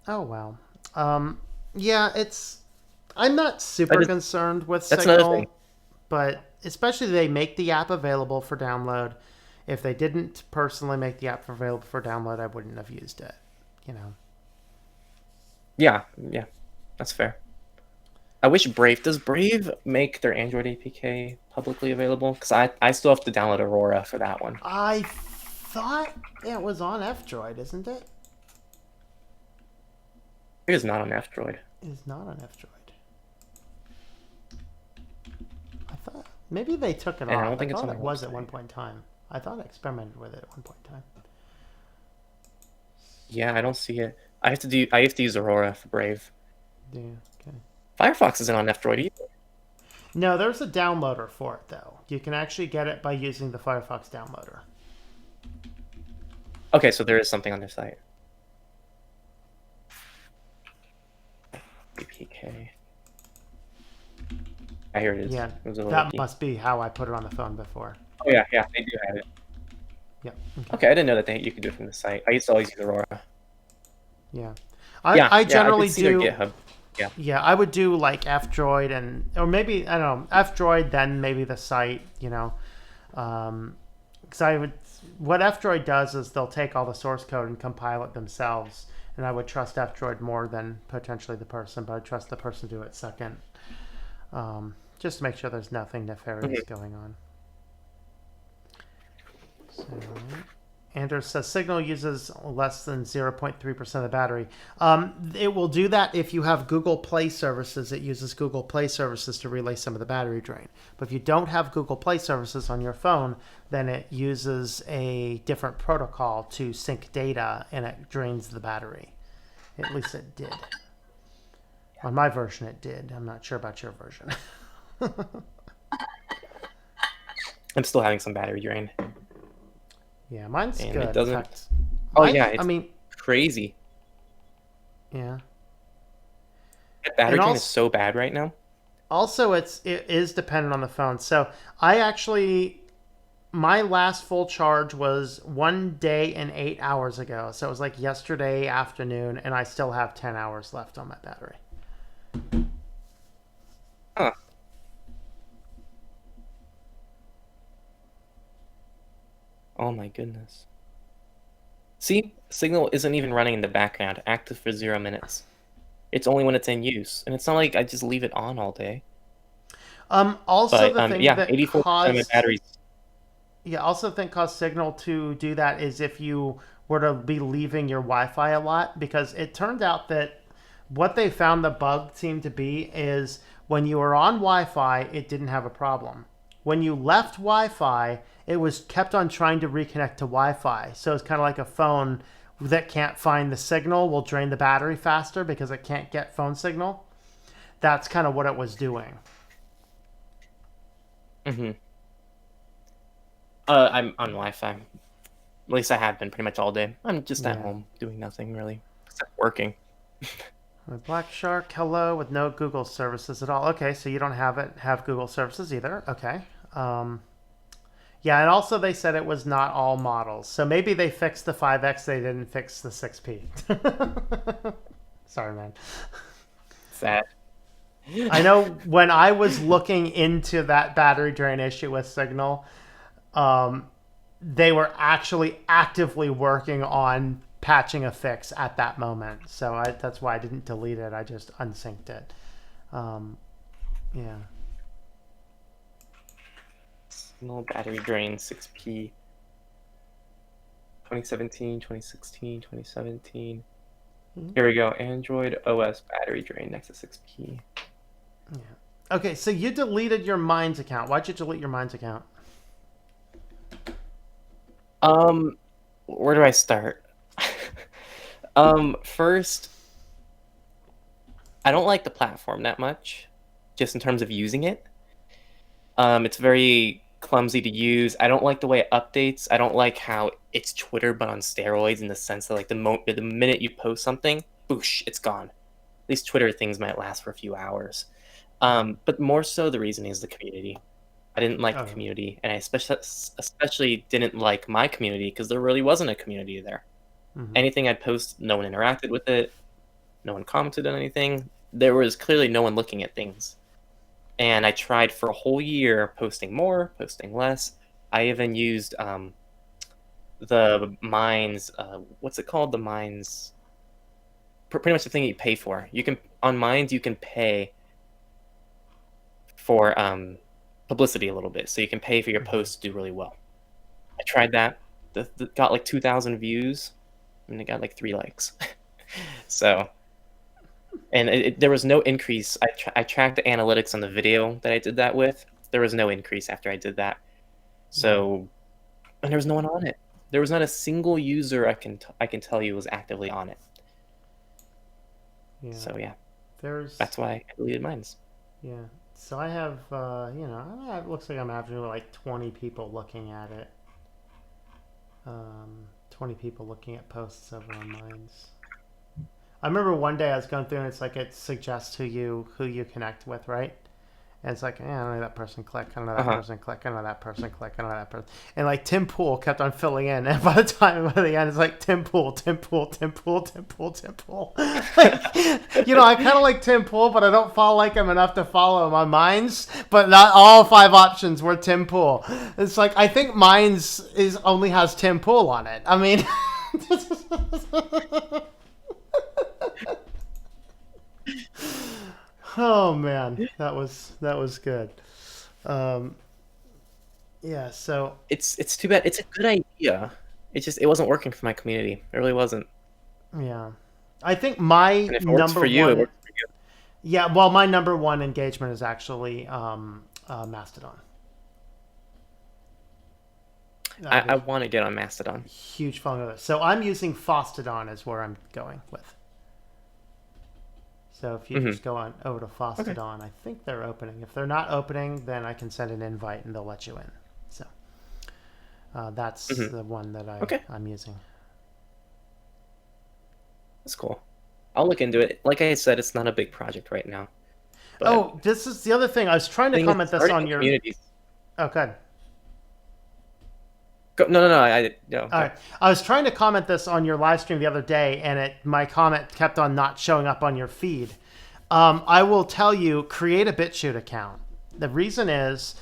oh well. Um, yeah, it's. I'm not That super is, concerned with that's another thing. Signal, but especially they make the app available for download. If they didn't personally make the app available for download, I wouldn't have used it. You know. Yeah, yeah, that's fair. I wish does Brave make their Android APK publicly available? Because I still have to download Aurora for that one. I thought it was on F-Droid, isn't it? It is not on F-Droid. It is not on F-Droid. I thought maybe they took it And I off. don't I think it's thought on it their was at website. one point in time. I thought I experimented with it at one point in time. Yeah, I don't see it. I have to use Aurora for Brave. Yeah. Okay. Firefox isn't on F-Droid either. No, there's a downloader for it though. You can actually get it by using the Firefox downloader. Okay, so there is something on their site. APK. Ah, here it is. Yeah, It was a little that key. must be how I put it on the phone before. Oh yeah, yeah, they do have it. Yep. Okay. Okay, I didn't know that you could do it from the site. I used to always use Aurora. Yeah. Yeah, I yeah, I generally did see their do. GitHub. Yeah. Yeah, I would do like F-Droid or maybe, I don't know, F-Droid, then maybe the site, because what F-Droid does is they'll take all the source code and compile it themselves. And I would trust F-Droid more than potentially the person, but I trust the person to do it second. Just to make sure there's nothing nefarious going on. So, Anders says Signal uses less than 0.3% of the battery. It will do that if you have Google Play services. It uses Google Play services to relay some of the battery drain. But if you don't have Google Play services on your phone, then it uses a different protocol to sync data and it drains the battery. At least it did. On my version, it did. I'm not sure about your version. I'm still having some battery drain. Yeah, mine's And good. it doesn't. In fact, Oh yeah, it's I mean, crazy. yeah. That battery And drain is so bad right now. also, it is dependent on the phone. So I actually, my last full charge was 1 day and 8 hours ago. So it was like yesterday afternoon, and I still have 10 hours left on my battery. Huh. Oh my goodness. See, Signal isn't even running in the background, active for 0 minutes. It's only when it's in use, and it's not like I just leave it on all day. Also, But the thing yeah, that 84% of my caused battery's. Yeah, also think caused Signal to do that is if you were to be leaving your Wi-Fi a lot, because it turned out that what they found the bug seemed to be is when you were on Wi-Fi, it didn't have a problem. When you left Wi-Fi, it was kept on trying to reconnect to Wi-Fi. So it's kind of like a phone that can't find the signal will drain the battery faster because it can't get phone signal. That's kind of what it was doing. Mm-hmm. I'm on Wi-Fi. At least I have been pretty much all day. I'm just at home doing nothing really except working. Black Shark, hello, with no Google services at all. Okay, so you don't have Google services either. Okay. Yeah, and also they said it was not all models. So maybe they fixed the 5X, they didn't fix the 6P. Sorry, man. Sad. I know when I was looking into that battery drain issue with Signal, they were actually actively working on patching a fix at that moment. So that's why I didn't delete it. I just unsynced it. Yeah. Signal battery drain 6P. 2017, 2016, 2017. Here we go. Android OS battery drain next to 6P. Yeah. Okay, so you deleted your Minds account. Why'd you delete your Minds account? Where do I start? First, I don't like the platform that much, just in terms of using it. It's very clumsy to use. I don't like the way it updates. I don't like how it's Twitter but on steroids, in the sense that like the minute you post something, boosh, it's gone. At least Twitter things might last for a few hours. But more so, the reason is the community. I didn't like the community, and I especially didn't like my community because there really wasn't a community there. Mm-hmm. Anything I'd post, no one interacted with it. No one commented on anything. There was clearly no one looking at things. And I tried for a whole year posting more, posting less. I even used the Minds, what's it called? The Minds, pretty much the thing you pay for. You can, on Minds, you can pay for publicity a little bit. So you can pay for your posts to do really well. I tried that. Got like 2,000 views. And it got like 3 likes. So, and there was no increase. I tracked the analytics on the video that I did that with. There was no increase after I did that. So, and there was no one on it. There was not a single user I can tell you was actively on it. Yeah. So yeah, that's why I deleted mine. Yeah. So I have, it looks like I'm averaging like 20 people looking at it. 20 people looking at posts over on Minds. I remember one day I was going through and it's like it suggests who you connect with, right? And it's like, I don't know that person, click. I don't know that person, click. I don't know that person, click. I don't know that person. And like Tim Pool kept on filling in. And by the end, it's like Tim Pool. Like, I kind of like Tim Pool, but I don't like him enough to follow him on Minds. But not all 5 options were Tim Pool. It's like, I think Minds only has Tim Pool on it. I mean... Oh man, that was good. Yeah, so it's too bad. It's a good idea. It wasn't working for my community. It really wasn't. Yeah, I think my number one. It works for you. Yeah, well, my number one engagement is actually Mastodon. I want to get on Mastodon. Huge fan of it. So I'm using Fostodon is where I'm going with. So if you just go on over to Fostodon, I think they're opening. If they're not opening, then I can send an invite and they'll let you in. So that's the one that I'm using. That's cool. I'll look into it. Like I said, it's not a big project right now. Oh, this is the other thing. I was trying to comment this on your... communities. Oh, good. No. All right. I was trying to comment this on your live stream the other day, and my comment kept on not showing up on your feed. I will tell you, create a BitChute account. The reason is,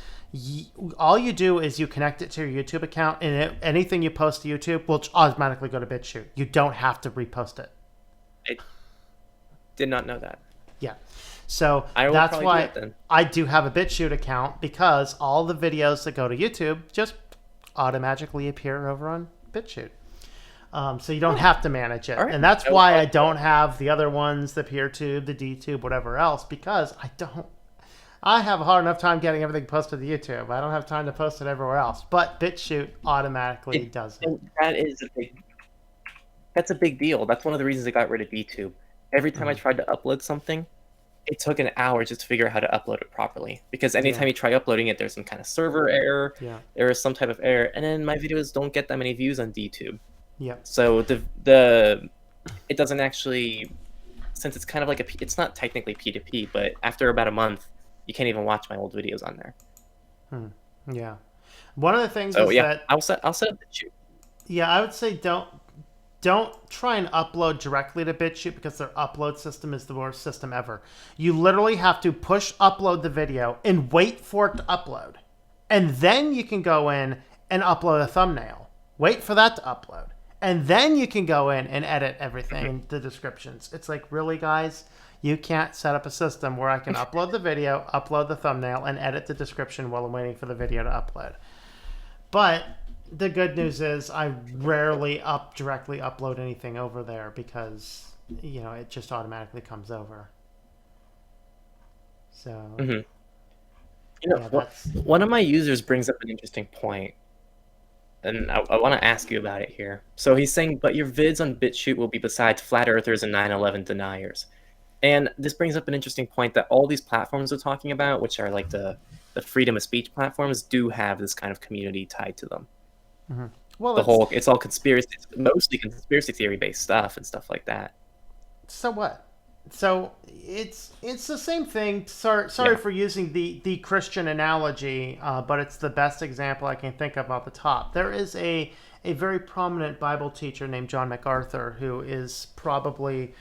all you do is you connect it to your YouTube account, and anything you post to YouTube will automatically go to BitChute. You don't have to repost it. I did not know that. Yeah. So that's why I do have a BitChute account, because all the videos that go to YouTube just automatically appear over on BitChute. So you don't have to manage it. All right. And that's why I don't have the other ones, the PeerTube, the DTube, whatever else, because I have a hard enough time getting everything posted to YouTube. I don't have time to post it everywhere else. But BitChute automatically does it. That's a big deal. That's one of the reasons I got rid of DTube. Every time I tried to upload something, it took an hour just to figure out how to upload it properly. Because anytime you try uploading it, there's some kind of server error. Yeah. There is some type of error, and then my videos don't get that many views on DTube. Yeah. So it doesn't actually, since it's kind of like it's not technically P2P, but after about a month, you can't even watch my old videos on there. Yeah. One of the things that I'll set up BitChute. Yeah, I would say don't try and upload directly to BitChute because their upload system is the worst system ever. You literally have to push upload the video and wait for it to upload. And then you can go in and upload a thumbnail. Wait for that to upload. And then you can go in and edit everything, the descriptions. It's like, really, guys? You can't set up a system where I can upload the video, upload the thumbnail, and edit the description while I'm waiting for the video to upload. But the good news is I rarely directly upload anything over there because, it just automatically comes over. So, one of my users brings up an interesting point. And I want to ask you about it here. So he's saying, but your vids on BitChute will be besides flat earthers and 9/11 deniers. And this brings up an interesting point that all these platforms we're talking about, which are like the freedom of speech platforms, do have this kind of community tied to them. Well, it's all conspiracy, mostly conspiracy theory based stuff and stuff like that. So what? So it's the same thing. Sorry for using the Christian analogy, but it's the best example I can think of off the top. There is a very prominent Bible teacher named John MacArthur who is probably,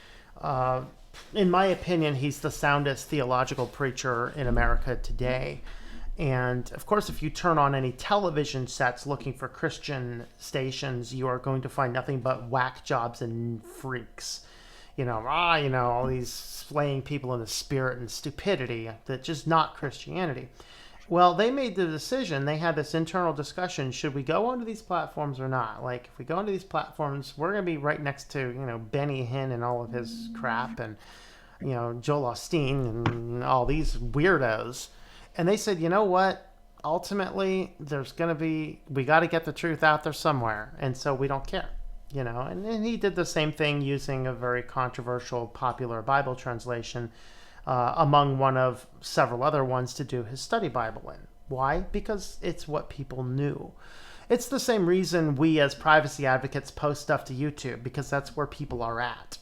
in my opinion, he's the soundest theological preacher in America today. And of course, if you turn on any television sets looking for Christian stations, you are going to find nothing but whack jobs and freaks. All these slaying people in the spirit and stupidity that's just not Christianity. Well, they made the decision. They had this internal discussion. Should we go onto these platforms or not? Like, if we go onto these platforms, we're going to be right next to, Benny Hinn and all of his crap and, Joel Osteen and all these weirdos. And they said, you know what? Ultimately, we got to get the truth out there somewhere. And so we don't care. And he did the same thing using a very controversial, popular Bible translation among one of several other ones to do his study Bible in. Why? Because it's what people knew. It's the same reason we as privacy advocates post stuff to YouTube, because that's where people are at.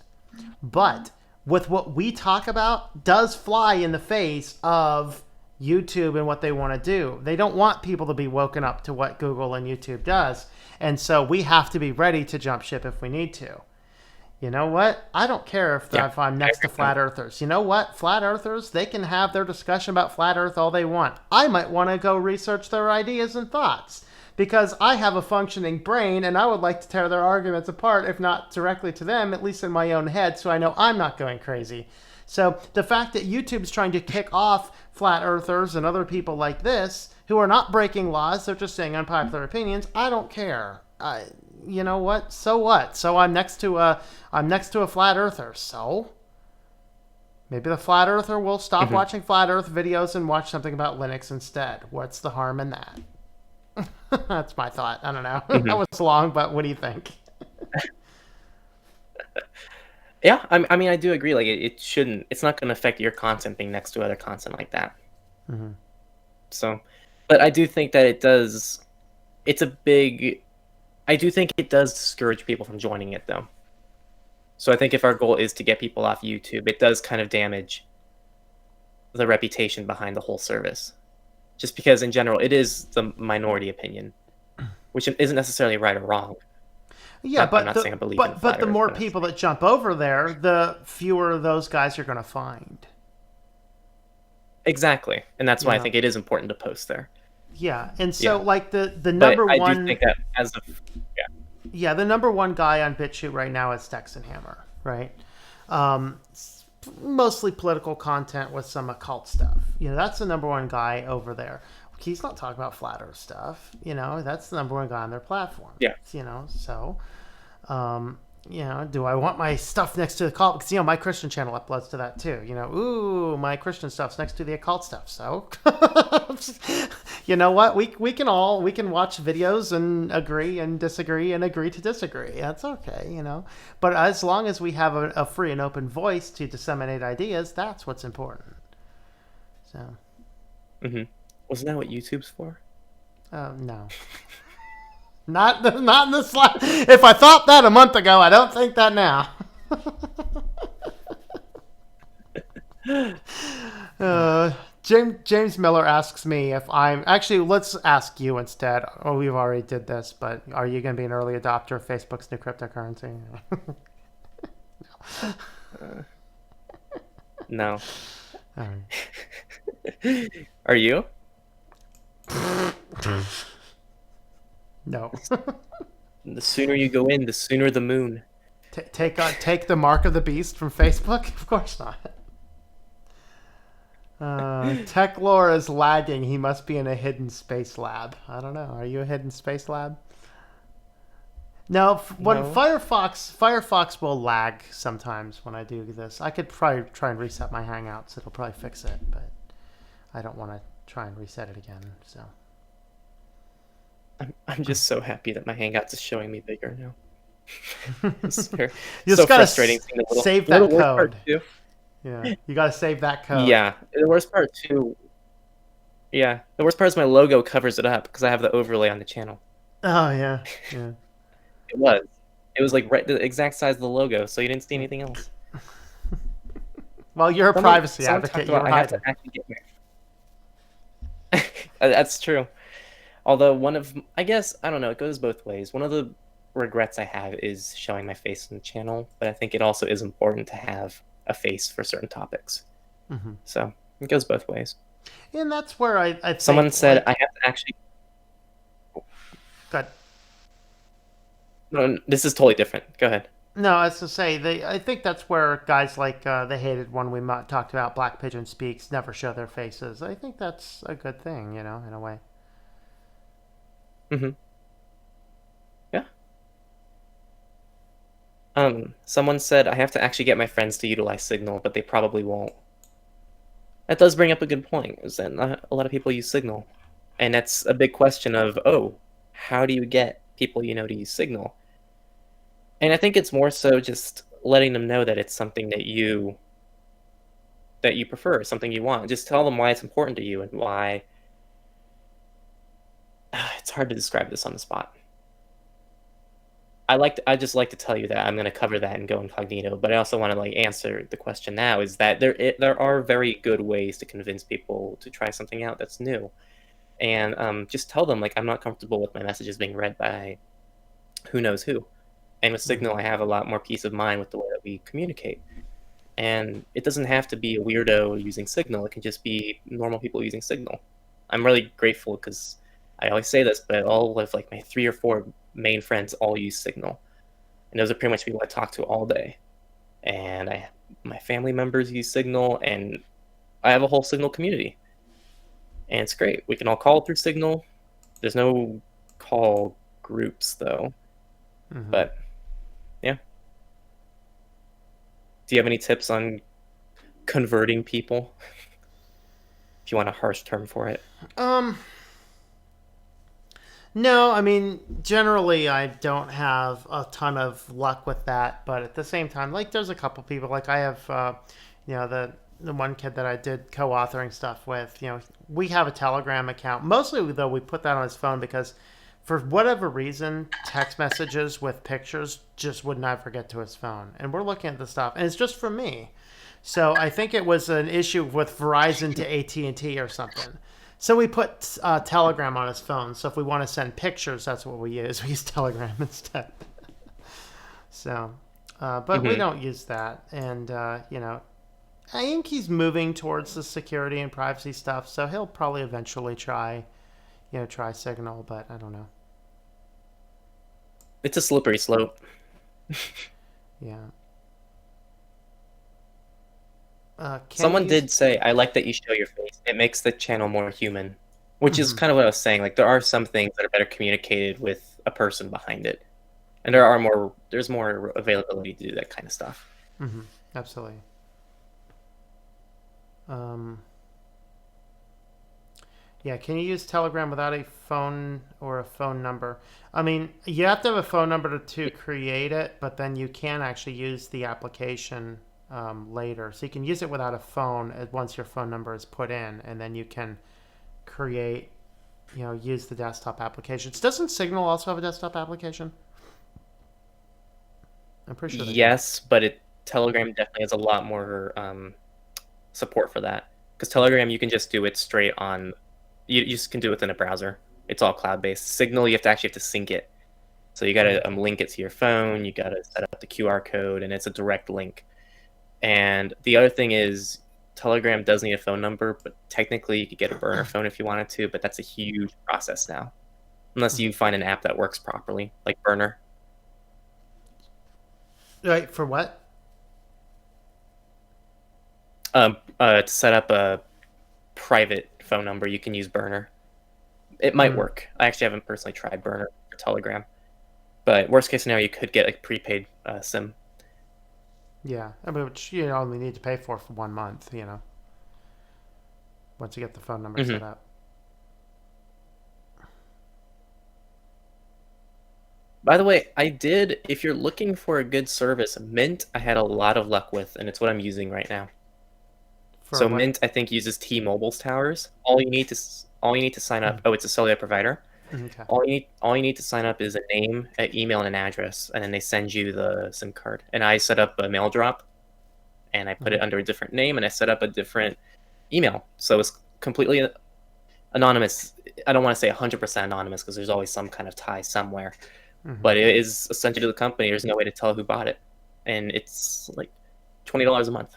But with what we talk about does fly in the face of YouTube and what they want to do. They don't want people to be woken up to what Google and YouTube does. And so we have to be ready to jump ship if we need to. You know what? I don't care if I'm next to flat earthers. You know what? Flat earthers, they can have their discussion about flat earth all they want. I might want to go research their ideas and thoughts because I have a functioning brain and I would like to tear their arguments apart, if not directly to them, at least in my own head, so I know I'm not going crazy. So the fact that YouTube's trying to kick off flat earthers and other people like this who are not breaking laws, they're just saying unpopular opinions, I don't care. You know what? So what? So I'm next to a flat earther. So maybe the flat earther will stop watching flat earth videos and watch something about Linux instead. What's the harm in that? That's my thought. I don't know. That was long, but what do you think? Yeah, I mean, I do agree. Like, it's not going to affect your content being next to other content like that. So, but I do think that I do think it does discourage people from joining it, though. So I think if our goal is to get people off YouTube, it does kind of damage the reputation behind the whole service. Just because, in general, it is the minority opinion, which isn't necessarily right or wrong. Yeah, I'm not saying I believe in flat but the Earth, more people that jump over there, the fewer of those guys you're going to find. Exactly, and that's why I think it is important to post there. Yeah, and so like the number one. I do think that the number one guy on BitChute right now is Texan Hammer, right? Mostly political content with some occult stuff. That's the number one guy over there. He's not talking about flat Earth stuff. That's the number one guy on their platform. Yeah. So Do I want my stuff next to the cult? Because my Christian channel uploads to that too. Ooh, my Christian stuff's next to the occult stuff. So, you know what? We can watch videos and agree and disagree and agree to disagree. That's okay. But as long as we have a free and open voice to disseminate ideas, that's what's important. So. Wasn't that what YouTube's for? No. Not in this. If I thought that a month ago, I don't think that now. James Miller asks me if I'm actually. Let's ask you instead. Oh, we've already did this, but are you going to be an early adopter of Facebook's new cryptocurrency? No. All right. Are you? No. The sooner you go in, the sooner the moon. Take the mark of the beast from Facebook? Of course not. Techlore is lagging. He must be in a hidden space lab. I don't know. Are you a hidden space lab? No. No. Firefox will lag sometimes when I do this. I could probably try and reset my Hangouts. It'll probably fix it, but I don't want to try and reset it again. So. I'm just so happy that my Hangouts is showing me bigger now. It's you just so gotta frustrating. Save that code. Yeah, you gotta save that code. Yeah, the worst part too. Yeah, the worst part is my logo covers it up because I have the overlay on the channel. Oh yeah. It was like right the exact size of the logo, so you didn't see anything else. Well, you're a privacy advocate. I have to actually get That's true. Although I guess, I don't know, it goes both ways. One of the regrets I have is showing my face on the channel, but I think it also is important to have a face for certain topics. So it goes both ways. And that's where I think, someone said I have to actually. Go ahead. No, this is totally different. Go ahead. No, as to say, I think that's where guys like the hated one we talked about, Black Pigeon Speaks, never show their faces. I think that's a good thing, in a way. Yeah. Someone said I have to actually get my friends to utilize Signal, but they probably won't. That does bring up a good point, is that not a lot of people use Signal. And that's a big question of, how do you get people to use Signal? And I think it's more so just letting them know that it's something that you prefer, something you want. Just tell them why it's important to you and why. It's hard to describe this on the spot. I just like to tell you that I'm going to cover that and go incognito, but I also want to answer the question now, is that there are very good ways to convince people to try something out that's new. And just tell them, I'm not comfortable with my messages being read by who knows who. And with Signal, I have a lot more peace of mind with the way that we communicate. And it doesn't have to be a weirdo using Signal. It can just be normal people using Signal. I'm really grateful because I always say this, but all of my 3 or 4 main friends all use Signal. And those are pretty much people I talk to all day. And my family members use Signal, and I have a whole Signal community. And it's great. We can all call through Signal. There's no call groups, though. But, yeah. Do you have any tips on converting people? If you want a harsh term for it. No, I mean, generally I don't have a ton of luck with that, but at the same time, there's a couple people, I have, the one kid that I did co-authoring stuff with, we have a Telegram account. Mostly, though, we put that on his phone because for whatever reason, text messages with pictures just would never get to his phone. And we're looking at the stuff, and it's just for me. So I think it was an issue with Verizon to AT&T or something. So we put Telegram on his phone. So if we want to send pictures, that's what we use. We use Telegram instead. So, but we don't use that. And, I think he's moving towards the security and privacy stuff. So he'll probably eventually try Signal, but I don't know. It's a slippery slope. Yeah. Someone did say, I like that you show your face. It makes the channel more human, which is kind of what I was saying. There are some things that are better communicated with a person behind it. And there's more availability to do that kind of stuff. Mm-hmm. Absolutely. Yeah, can you use Telegram without a phone or a phone number? I mean, you have to have a phone number to create it, but then you can actually use the application later. So you can use it without a phone once your phone number is put in, and then you can create, use the desktop applications. Doesn't Signal also have a desktop application? I'm pretty sure they do. Yes, but Telegram definitely has a lot more support for that. Because Telegram, you can just do it straight on. You just can do it within a browser. It's all cloud-based. Signal, you have to sync it. So you got to link it to your phone. You got to set up the QR code, and it's a direct link. And the other thing is, Telegram does need a phone number, but technically you could get a burner phone if you wanted to. But that's a huge process now, unless you find an app that works properly, like Burner. Right, for what? To set up a private phone number, you can use Burner. It might work. I actually haven't personally tried Burner or Telegram, but worst case scenario, you could get a prepaid SIM. Yeah, I mean, which you only need to pay for 1 month. Once you get the phone number set up. By the way, if you're looking for a good service, Mint I had a lot of luck with, and it's what I'm using right now. So what? Mint, I think, uses T-Mobile's towers. All you need to sign up. Oh, it's a cellular provider. Okay. All you need to sign up is a name, an email, and an address, and then they send you the SIM card. And I set up a mail drop, and I put it under a different name, and I set up a different email. So it's completely anonymous. I don't want to say 100% anonymous because there's always some kind of tie somewhere. But it is essentially to the company. There's no way to tell who bought it, and it's like $20 a month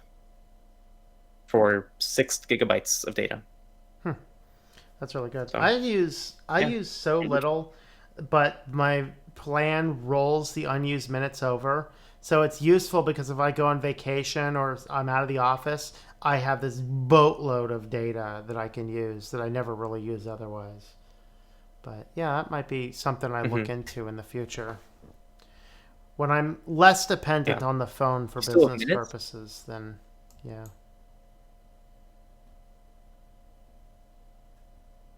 for 6 gigabytes of data. That's really good. So, I use so little, but my plan rolls the unused minutes over. So it's useful because if I go on vacation or I'm out of the office, I have this boatload of data that I can use that I never really use otherwise. But yeah, that might be something I look into in the future. When I'm less dependent on the phone for business purposes, then yeah.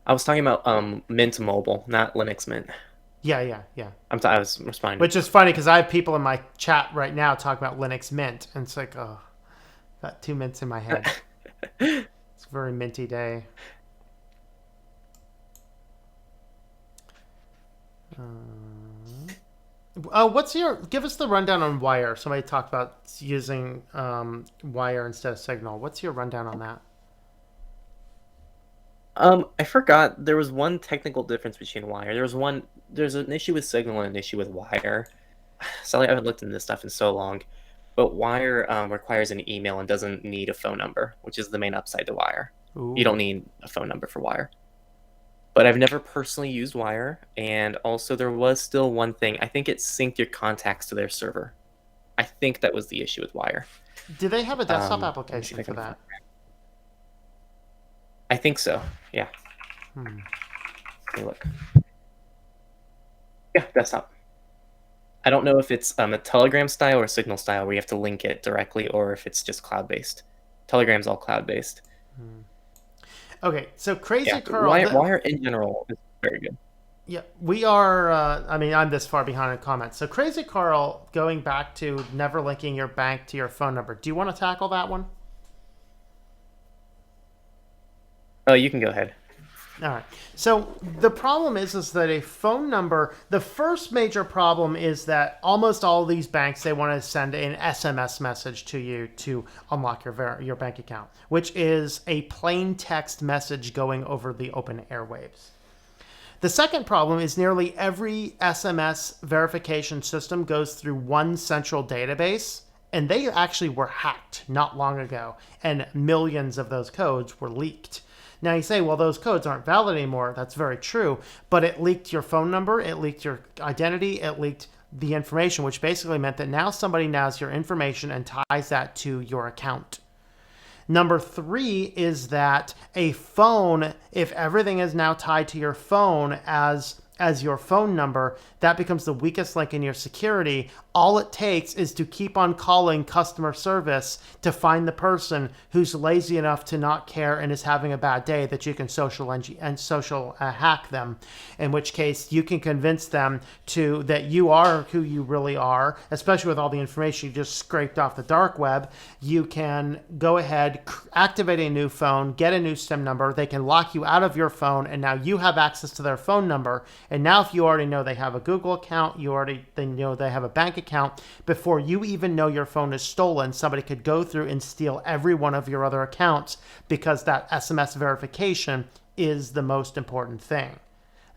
I was talking about Mint Mobile, not Linux Mint. Yeah. I was responding. Which is funny because I have people in my chat right now talking about Linux Mint, and it's like, oh, got 2 mints in my head. It's a very minty day. Give us the rundown on Wire. Somebody talked about using Wire instead of Signal. What's your rundown on that? I forgot there was one technical difference between Wire. There's an issue with Signal and an issue with Wire. Sorry, I haven't looked into this stuff in so long. But Wire requires an email and doesn't need a phone number, which is the main upside to Wire. Ooh. You don't need a phone number for Wire. But I've never personally used Wire, and also there was still one thing. I think it synced your contacts to their server. I think that was the issue with Wire. Do they have a desktop application for that? I think so, yeah. Let me look. Yeah, desktop. I don't know if it's a Telegram style or a Signal style where you have to link it directly, or if it's just cloud-based. Telegram's all cloud-based. Okay, so Crazy Carl... Wire in general is very good. Yeah, we are... I'm this far behind in comments. So Crazy Carl, going back to never linking your bank to your phone number. Do you want to tackle that one? Oh, you can go ahead. All right. So the problem is that a phone number, the first major problem is that almost all of these banks, they want to send an SMS message to you to unlock your bank account, which is a plain text message going over the open airwaves. The second problem is nearly every SMS verification system goes through one central database, and they actually were hacked not long ago, and millions of those codes were leaked. Now you say, well, those codes aren't valid anymore. That's very true. But it leaked your phone number. It leaked your identity. It leaked the information, which basically meant that now somebody knows your information and ties that to your account. Number 3 is that a phone, if everything is now tied to your phone as as your phone number, that becomes the weakest link in your security. All it takes is to keep on calling customer service to find the person who's lazy enough to not care and is having a bad day, that you can social hack them. In which case, you can convince them that you are who you really are, especially with all the information you just scraped off the dark web. You can go ahead, activate a new phone, get a new SIM number. They can lock you out of your phone, and now you have access to their phone number. And now if you already know they have a Google account, they know they have a bank account, before you even know your phone is stolen, somebody could go through and steal every one of your other accounts, because that SMS verification is the most important thing.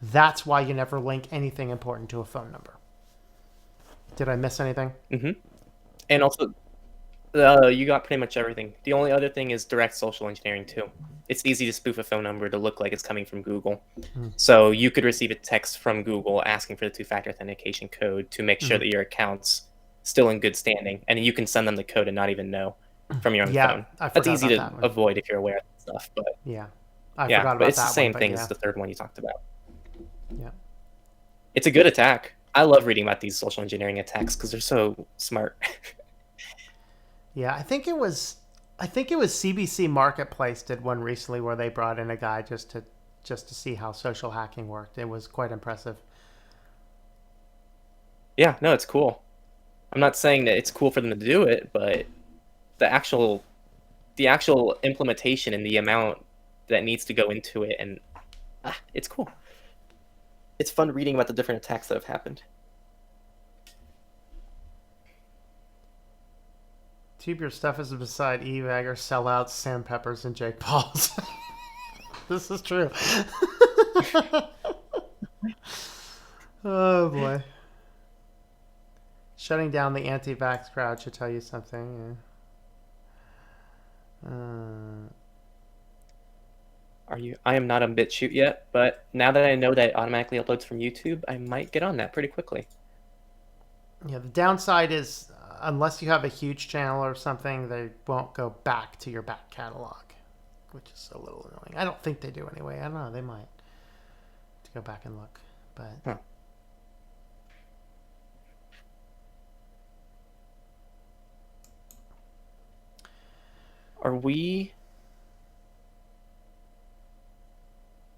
That's why you never link anything important to a phone number. Did I miss anything? Mm-hmm. And also, you got pretty much everything. The only other thing is direct social engineering too. It's easy to spoof a phone number to look like it's coming from Google. So you could receive a text from Google asking for the two-factor authentication code to make sure that your account's still in good standing, and you can send them the code and not even know from your own phone. That's easy to avoid if you're aware of that stuff. But I forgot about but it's that the same one, thing as the third one you talked about. Yeah. It's a good attack. I love reading about these social engineering attacks because they're so smart. Yeah, I think it was CBC Marketplace did one recently where they brought in a guy just to see how social hacking worked. It was quite impressive. Yeah, no, it's cool. I'm not saying that it's cool for them to do it, but the actual implementation and the amount that needs to go into it, and it's cool. It's fun reading about the different attacks that have happened. Keep your stuff as beside eBagger, sellouts, sandpeppers, and Jake Pauls. This is true. Oh boy. Shutting down the anti-vax crowd should tell you something. I am not on BitChute yet, but now that I know that it automatically uploads from YouTube, I might get on that pretty quickly. Yeah, the downside is, unless you have a huge channel or something, they won't go back to your back catalog, which is a little annoying. I don't think they do anyway. I don't know. They might. To go back and look, but.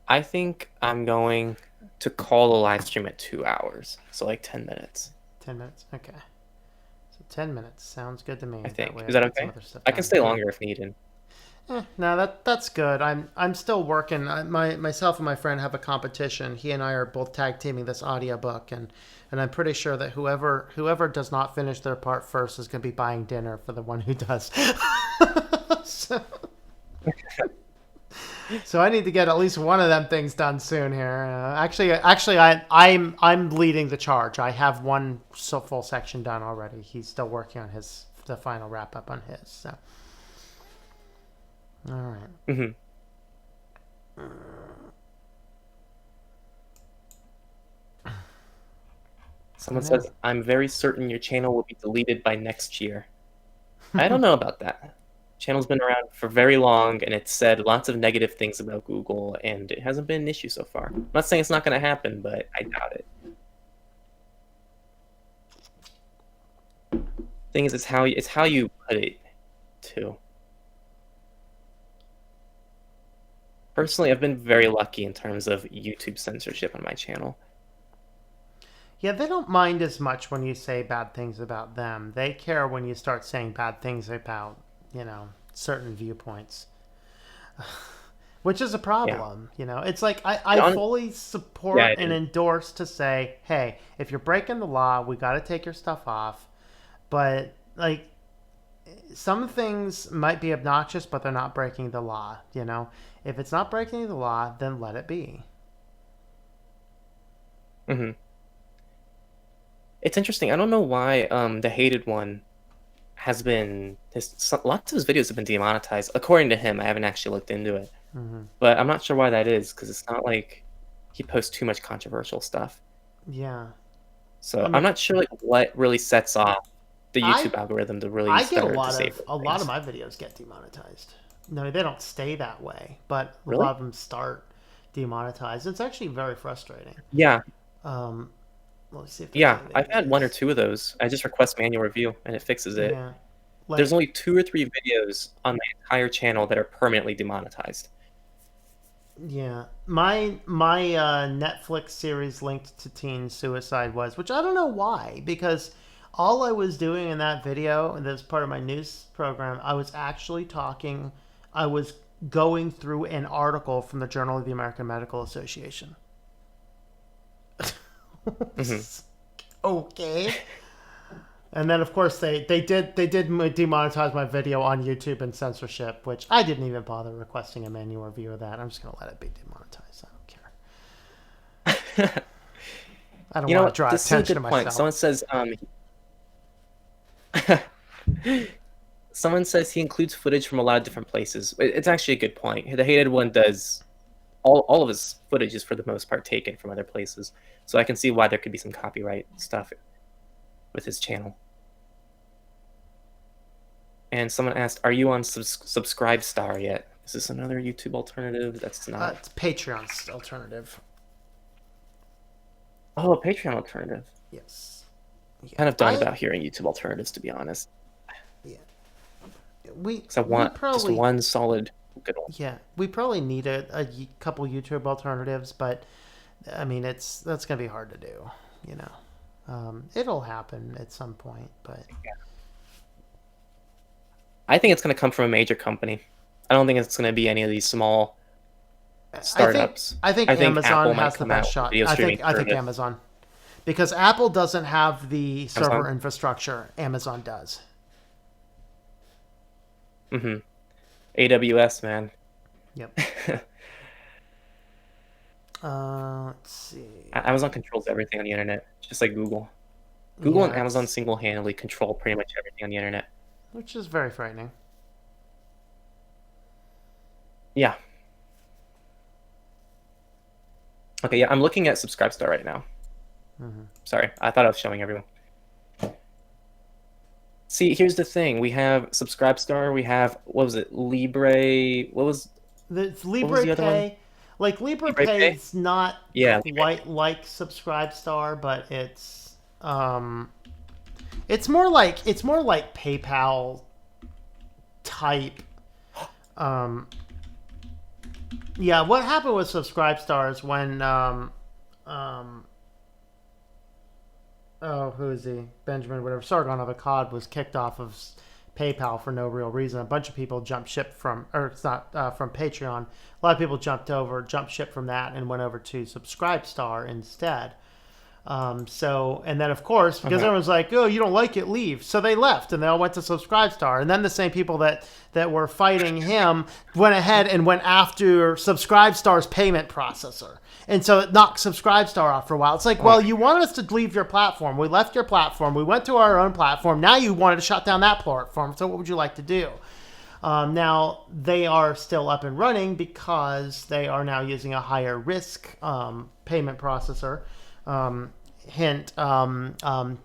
I think I'm going to call the live stream at 2 hours, so like 10 minutes. 10 minutes? Okay. So 10 minutes. Sounds good to me. I think. Is that okay? I can stay longer if needed. No, that's good. I'm still working. Myself and my friend have a competition. He and I are both tag teaming this audiobook, and I'm pretty sure that whoever does not finish their part first is going to be buying dinner for the one who does. So I need to get at least one of them things done soon here. Actually, I'm leading the charge. I have one full section done already. He's still working on the final wrap up on his. So, all right. Mm-hmm. Someone says, "I'm very certain your channel will be deleted by next year." I don't know about that. Channel's been around for very long, and it's said lots of negative things about Google, and it hasn't been an issue so far. I'm not saying it's not going to happen, but I doubt it. Thing is, it's how you put it, too. Personally, I've been very lucky in terms of YouTube censorship on my channel. Yeah, they don't mind as much when you say bad things about them. They care when you start saying bad things about, certain viewpoints, which is a problem. It's like I fully support and endorse to say, hey, if you're breaking the law, we got to take your stuff off. But like, some things might be obnoxious, but they're not breaking the law. If it's not breaking the law, then let it be. Mm-hmm. It's interesting. I don't know why the hated one has been lots of his videos have been demonetized. According to him, I haven't actually looked into it, but I'm not sure why that is, because it's not like he posts too much controversial stuff. Yeah. So I'm not sure what really sets off the YouTube algorithm to really start disabling a lot of my videos get demonetized. No, they don't stay that way, but a lot of them start demonetized. It's actually very frustrating. Yeah, Um, let me see if there's yeah. any I've had one or videos. two of those. I just request manual review and it fixes it. Yeah, There's like only 2 or 3 videos on my entire channel that are permanently demonetized. yeah, my Netflix series linked to teen suicide was, which I don't know why, because all I was doing in that video, and that's part of my news program, I was actually talking, I was going through an article from the Journal of the American Medical Association. Hmm. Okay. And then, of course, they did demonetize my video on YouTube and censorship, which I didn't even bother requesting a manual review of that. I'm just gonna let it be demonetized. I don't care. I don't You know want to what? draw This is a attention to good point. myself. Someone says he includes footage from a lot of different places. It's actually a good point. The hated one does all of his footage is for the most part taken from other places. So I can see why there could be some copyright stuff with his channel. And someone asked, "Are you on Subscribe Star yet?" Is this another YouTube alternative? That's not. It's Patreon's alternative. Oh, a Patreon alternative. Yes. Yeah. Kind of done about hearing YouTube alternatives, to be honest. Yeah. We Because I want just probably one solid good one. yeah, we probably need a couple YouTube alternatives, but I mean that's gonna be hard to do. You know, it'll happen at some point, but I think it's going to come from a major company. I don't think it's going to be any of these small startups. I think Amazon Apple might has the come best out shot. with video streaming I think service. Amazon, because Apple doesn't have the server Amazon? infrastructure. Amazon does. Mm-hmm. AWS, man. Yep. Let's see. Amazon controls everything on the internet, just like Google. Google Yeah, and Amazon it's- single-handedly control pretty much everything on the internet. which is very frightening. Yeah. Okay, yeah, I'm looking at Subscribestar right now. Mm-hmm. Sorry, I thought I was showing everyone. See, here's the thing. We have Subscribestar, we have, what was it, Libre, what was Libre the other Pay, one? like Libre Libre Pay Pay? is not Yeah, quite like Subscribestar, but it's more like PayPal type. Yeah, what happened with Subscribestar is when who is he? Benjamin, whatever, Sargon of Akkad was kicked off of PayPal for no real reason. A bunch of people jumped ship from, or it's not from Patreon. A lot of people jumped ship from that and went over to Subscribestar instead. And then of course, because everyone's like, "Oh, you don't like it, leave." So they left and they all went to Subscribestar. And then the same people that were fighting him went ahead and went after Subscribestar's payment processor. And so it knocked Subscribestar off for a while. It's like, well, you wanted us to leave your platform. We left your platform. We went to our own platform. Now you wanted to shut down that platform. So what would you like to do? Now they are still up and running because they are now using a higher risk payment processor. Hint,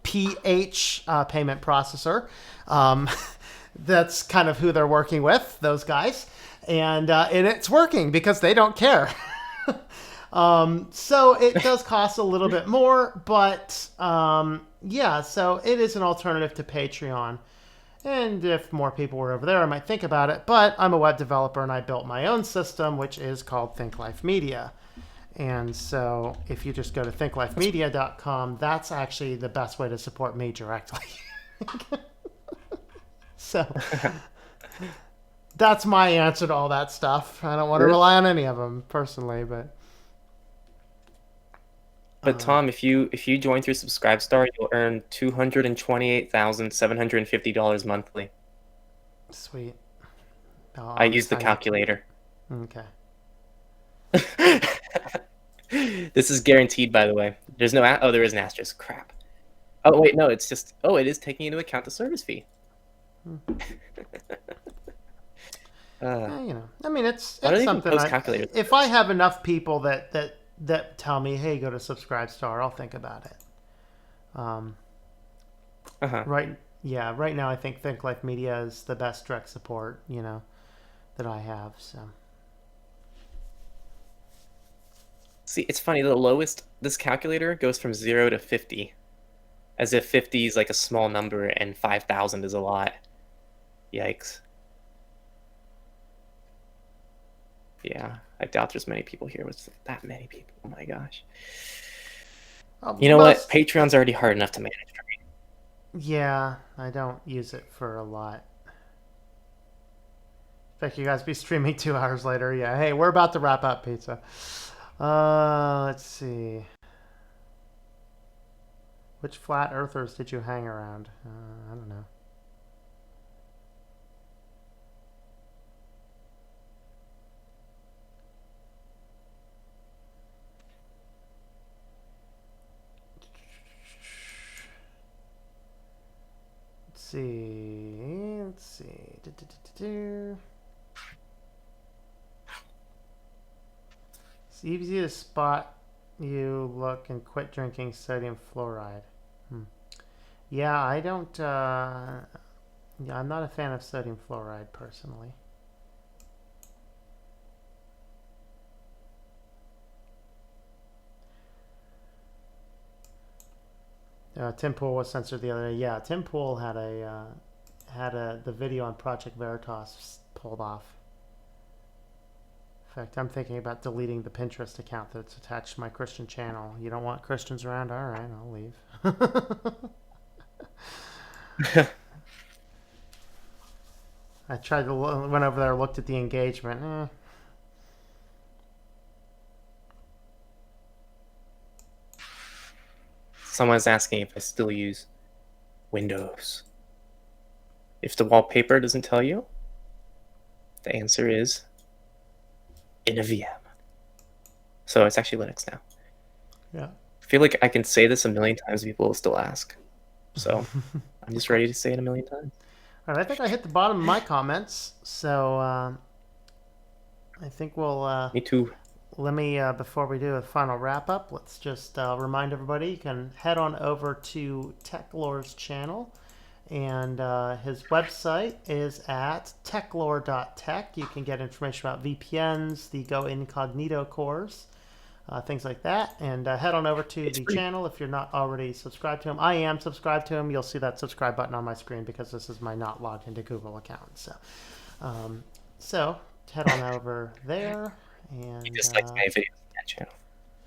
PH payment processor. That's kind of who they're working with, those guys. And it's working because they don't care. So it does cost a little bit more, but yeah, so it is an alternative to Patreon. And if more people were over there, I might think about it. But I'm a web developer and I built my own system, which is called Think Life Media. And so if you just go to thinklifemedia.com, that's actually the best way to support me directly. So that's my answer to all that stuff. I don't want to rely on any of them personally, but Tom, if you join through Subscribestar, you'll earn $228,750 monthly. sweet. Oh, I used the calculator. Okay. This is guaranteed, by the way. There's no oh, there is an asterisk. Crap. Oh wait, no, it's just it is taking into account the service fee. You know, I mean, it's why don't they even something. post calculators? If I have enough people that tell me, "Hey, go to Subscribestar," I'll think about it. Right? Yeah. Right now, I think Life Media is the best direct support, that I have. So. See, it's funny. The lowest this calculator goes from 0 to 50, as if 50 is like a small number and 5,000 is a lot. Yikes. Yeah, I doubt there's many people here with that many people. Oh my gosh. You know what? Patreon's already hard enough to manage for me. Yeah, I don't use it for a lot. In fact, you guys be streaming 2 hours later. Yeah, hey, we're about to wrap up, Pizza. Let's see. Which flat earthers did you hang around? I don't know. Let's see. Let's see. It's easy to spot you look and quit drinking sodium fluoride. Yeah, I don't. Yeah, I'm not a fan of sodium fluoride personally. Tim Pool was censored the other day. Yeah, Tim Pool had the video on Project Veritas pulled off. In fact, I'm thinking about deleting the Pinterest account that's attached to my Christian channel. You don't want Christians around? All right, I'll leave. I tried to went over there, looked at the engagement. Someone's asking if I still use Windows. If the wallpaper doesn't tell you, the answer is in a VM. So it's actually Linux now. Yeah. I feel like I can say this a million times, people will still ask. So I'm just ready to say it a million times. All right, I think I hit the bottom of my comments. So I think we'll... Me too. Let me, before we do a final wrap up, let's just remind everybody you can head on over to Techlore's channel. And his website is at techlore.tech. You can get information about VPNs, the Go Incognito course, things like that. And head on over to the channel if you're not already subscribed to him. I am subscribed to him. You'll see that subscribe button on my screen because this is my not logged into Google account. So head on over there. And you dislike my videos on that channel.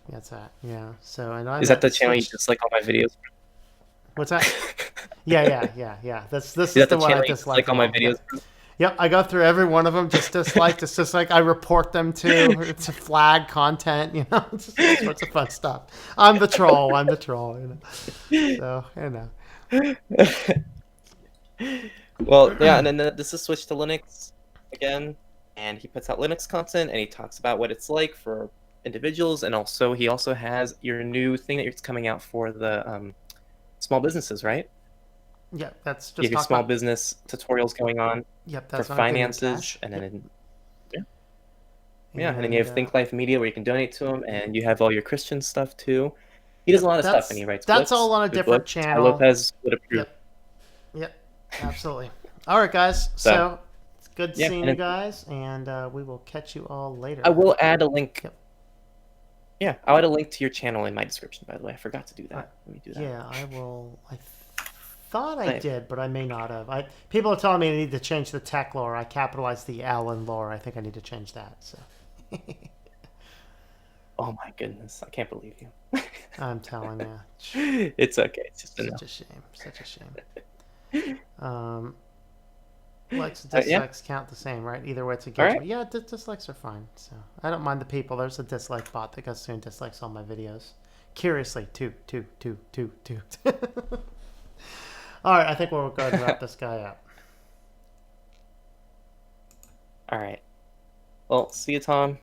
That's that. Yeah. So and I'm is that the channel you dislike all my videos? What's that? Yeah. This is the one I dislike all my videos. Yep, I go through every one of them. Just dislike. It's just like I report them to flag content. You know, it's just all sorts of fun stuff. I'm the troll. You know. So Well, yeah, and then this is Switch to Linux again. And he puts out Linux content, and he talks about what it's like for individuals, and he also has your new thing that's coming out for the small businesses, right? Yeah, that's just you have your small business tutorials going on. Yep, that's for finances, and then and then you have Think Life Media where you can donate to him, and you have all your Christian stuff too. He does a lot of stuff, and he writes. That's books, all on a different channel. Lopez would approve. Yep, absolutely. All right, guys. So good seeing you guys, and we will catch you all later. I will add a link. Yep. Yeah, I'll add a link to your channel in my description, by the way. I forgot to do that. Let me do that. Yeah, I will. I thought I did, but I may not have. People are telling me I need to change the Techlore. I capitalized the L in lore. I think I need to change that. So. Oh my goodness. I can't believe you. I'm telling you. It's okay. It's just such a shame. Such a shame. Likes and dislikes count the same, right? Either way, it's engagement. Right. Yeah, dislikes are fine. So I don't mind the people. There's a dislike bot that goes through and dislikes all my videos. Curiously, two. All right, I think we'll go ahead and wrap this guy up. All right. Well, see you, Tom.